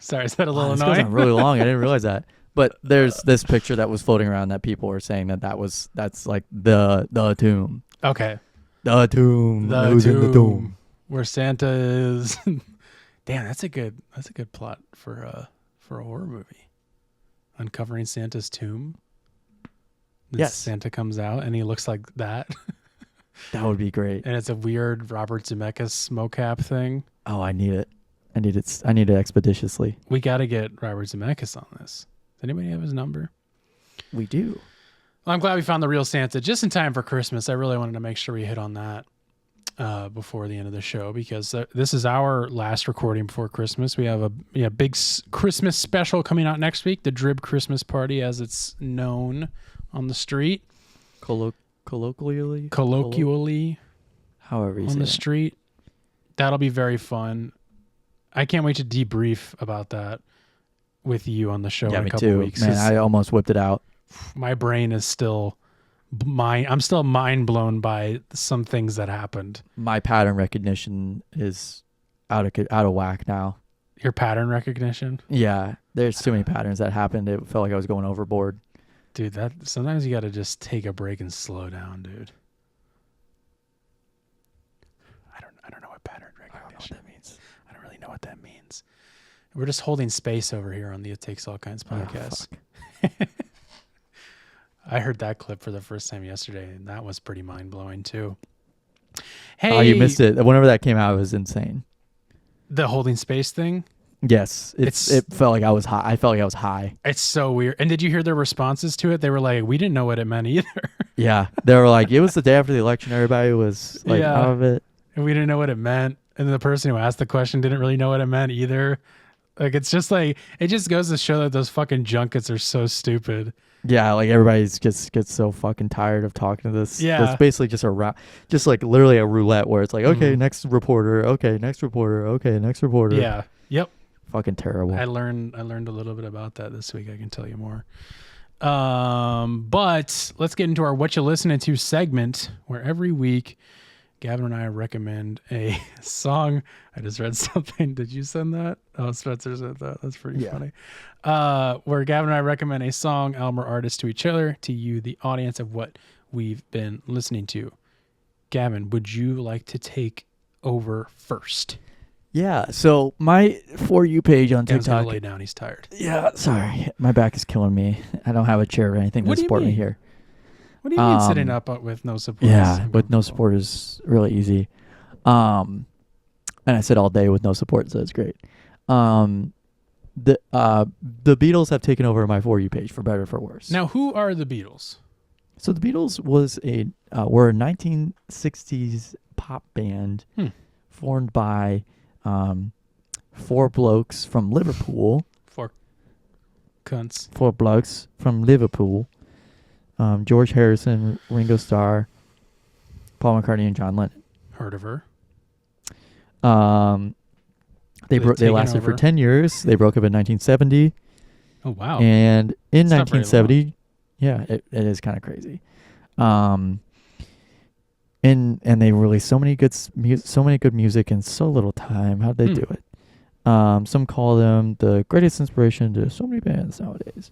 Sorry, is that a little This goes annoying? on really long. I didn't realize that. But there's this picture that was floating around that people were saying that's like the tomb. Okay. The tomb. The Who's tomb, in the tomb? where Santa is. Damn, that's a good plot for a horror movie. Uncovering Santa's tomb. Then Yes. Santa comes out and he looks like that. That would be great. And it's a weird Robert Zemeckis mocap thing. Oh, I need it. I need it expeditiously. We got to get Robert Zemeckis on this. Does anybody have his number? We do. Well, I'm glad we found the real Santa just in time for Christmas. I really wanted to make sure we hit on that before the end of the show, because this is our last recording before Christmas. We have a big Christmas special coming out next week, the Drib Christmas Party, as it's known on the street. colloquially however you on say the that. street. That'll be very fun. I can't wait to debrief about that with you on the show Yeah, in a me couple too. weeks. Man, 'Cause I almost whipped it out. my brain is still I'm still mind blown by some things that happened. My pattern recognition is out of whack now. Your pattern recognition? Yeah, there's too many patterns that happened. It felt like I was going overboard. Dude, that sometimes you got to just take a break and slow down, dude. I don't know what pattern recognition. I don't know what that means. I don't really know what that means. We're just holding space over here on the It Takes All Kinds podcast. I heard that clip for the first time yesterday, and that was pretty mind blowing too. Hey, Oh, you missed it. Whenever that came out, it was insane. The holding space thing. Yes, it felt like I was high. I felt like I was high. It's so weird. And did you hear their responses to it? They were like, "We didn't know what it meant either." Yeah, they were like, it was the day after the election. Everybody was like out of it. And we didn't know what it meant. And the person who asked the question didn't really know what it meant either. Like, it's just like, it just goes to show that those fucking junkets are so stupid. Yeah, like everybody's gets so fucking tired of talking to this. Yeah. It's basically just just like literally a roulette where it's like, okay, next reporter, okay, next reporter, okay, next reporter. Yeah. Yep. Fucking terrible. I learned a little bit about that this week. I can tell you more. But let's get into our What You Listening To segment, where every week Gavin and I recommend a song. I just read something. Did you send that? Oh, Spencer sent that. That's pretty funny. Where Gavin and I recommend a song, album, or artist to each other, to you, the audience, of what we've been listening to. Gavin, would you like to take over first? Yeah, so my For You page on Gavin's gonna TikTok. lay down. He's tired. Yeah, sorry. My back is killing me. I don't have a chair or anything What to do you support me mean? here. What do you mean sitting up with no support? Yeah, with no support is really easy. And I sit all day with no support, so it's great. The Beatles have taken over my For You page, for better or for worse. Now, who are the Beatles? So the Beatles were a 1960s pop band formed by four blokes from Liverpool. Cunts. Four blokes from Liverpool. George Harrison, Ringo Starr, Paul McCartney, and John Lennon. Heard of her. They lasted for 10 years. They broke up in 1970. Oh, wow. And in That's not very 1970, yeah, it is kind of crazy. And they released so many good music in so little time. How'd they do it? Some call them the greatest inspiration to so many bands nowadays.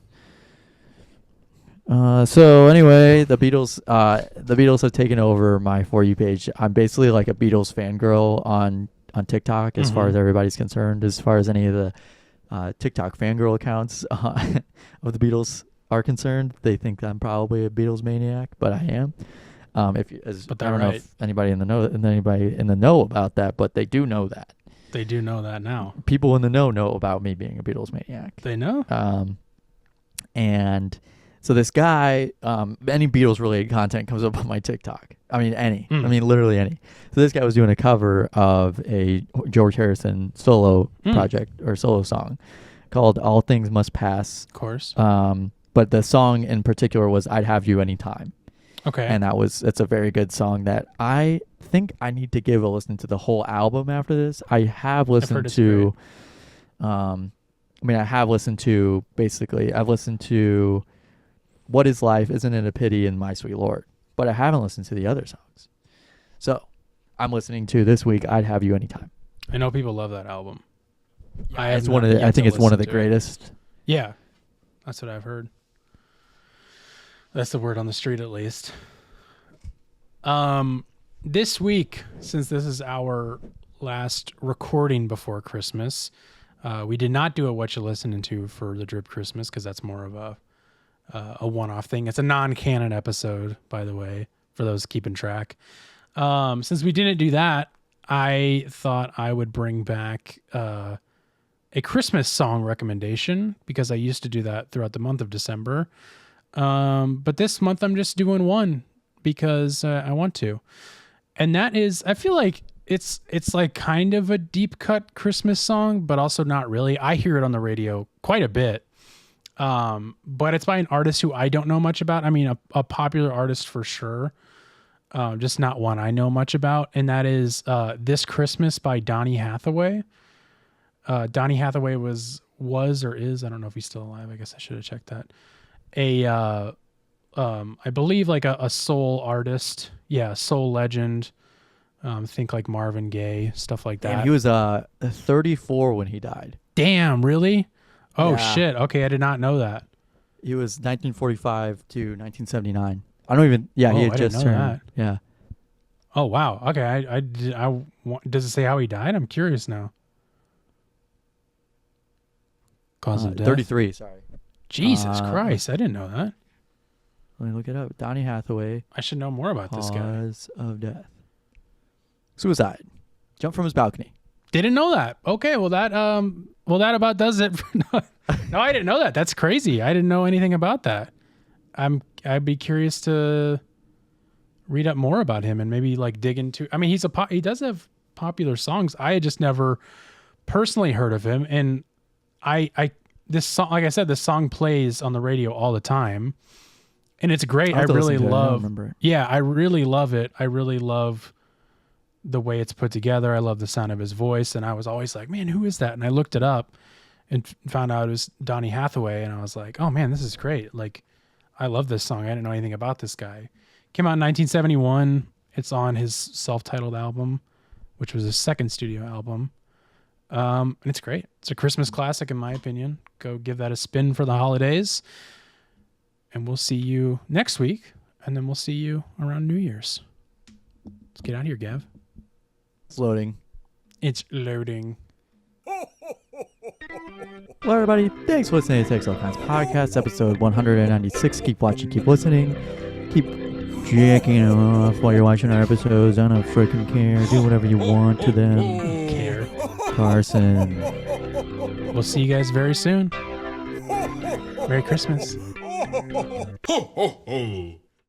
So anyway, the Beatles have taken over my For You page. I'm basically like a Beatles fangirl on TikTok as far as everybody's concerned. As far as any of the TikTok fangirl accounts of the Beatles are concerned, they think I'm probably a Beatles maniac, but I am. I don't know if anybody in the know about that, but they do know that. They do know that now. People in the know about me being a Beatles maniac. They know. And so this guy, any Beatles related content comes up on my TikTok. I mean, literally any. So this guy was doing a cover of a George Harrison solo project or solo song called All Things Must Pass. Of course. But the song in particular was I'd Have You Anytime. Okay. And it's a very good song that I think I need to give a listen to the whole album after this. I have listened to, I've listened to What Is Life, Isn't It a Pity, and My Sweet Lord. But I haven't listened to the other songs. So I'm listening to this week I'd Have You Anytime. I know people love that album. I think it's one of the greatest. Yeah. That's what I've heard. That's the word on the street, at least. This week, since this is our last recording before Christmas, we did not do a What You Listening To for the Drip Christmas because that's more of a one-off thing. It's a non-canon episode, by the way, for those keeping track. Since we didn't do that, I thought I would bring back a Christmas song recommendation because I used to do that throughout the month of December. But this month I'm just doing one because I want to. And that is, I feel like it's like kind of a deep cut Christmas song, but also not really. I hear it on the radio quite a bit. But it's by an artist who I don't know much about. I mean, a popular artist for sure. Just not one I know much about. And that is This Christmas by Donny Hathaway. Donny Hathaway was or is, I don't know if he's still alive. I guess I should have checked that. I believe like a soul artist. Yeah, soul legend. Think like Marvin Gaye, stuff like that. Damn, he was 34 when he died. Damn, really? Oh, Yeah. shit. Okay, I did not know that. He was 1945 to 1979. I don't even. Yeah, he had I didn't just know turned. that. Yeah. Oh, wow. Okay, does it say how he died? I'm curious now. Cause of death? 33. Sorry. Jesus Christ, I didn't know that. Let me look it up. Donny Hathaway. I should know more about this guy. Cause of death. Suicide. Jumped from his balcony. Didn't know that. Okay, well that about does it. No, I didn't know that. That's crazy. I didn't know anything about that. I'd be curious to read up more about him and maybe like dig into. I mean, he does have popular songs. I had just never personally heard of him, and this song, like I said, this song plays on the radio all the time, and it's great. I really love. Yeah, I really love it. I really love the way it's put together. I love the sound of his voice, and I was always like, man, who is that? And I looked it up and found out it was Donny Hathaway, and I was like, oh man, this is great. Like, I love this song. I didn't know anything about this guy. Came out in 1971. It's on his self-titled album, which was his second studio album. And it's great. It's a Christmas classic in my opinion. Go give that a spin for the holidays. And we'll see you next week, and then we'll see you around New Year's. Let's get out of here, Gav. It's loading. It's loading. Hello, everybody. Thanks for listening to Takes All Kinds Podcast, episode 196. Keep watching, keep listening. Keep jacking off while you're watching our episodes. I don't freaking care. Do whatever you want to them. Care. Carson. We'll see you guys very soon. Merry Christmas. Ho, ho, ho.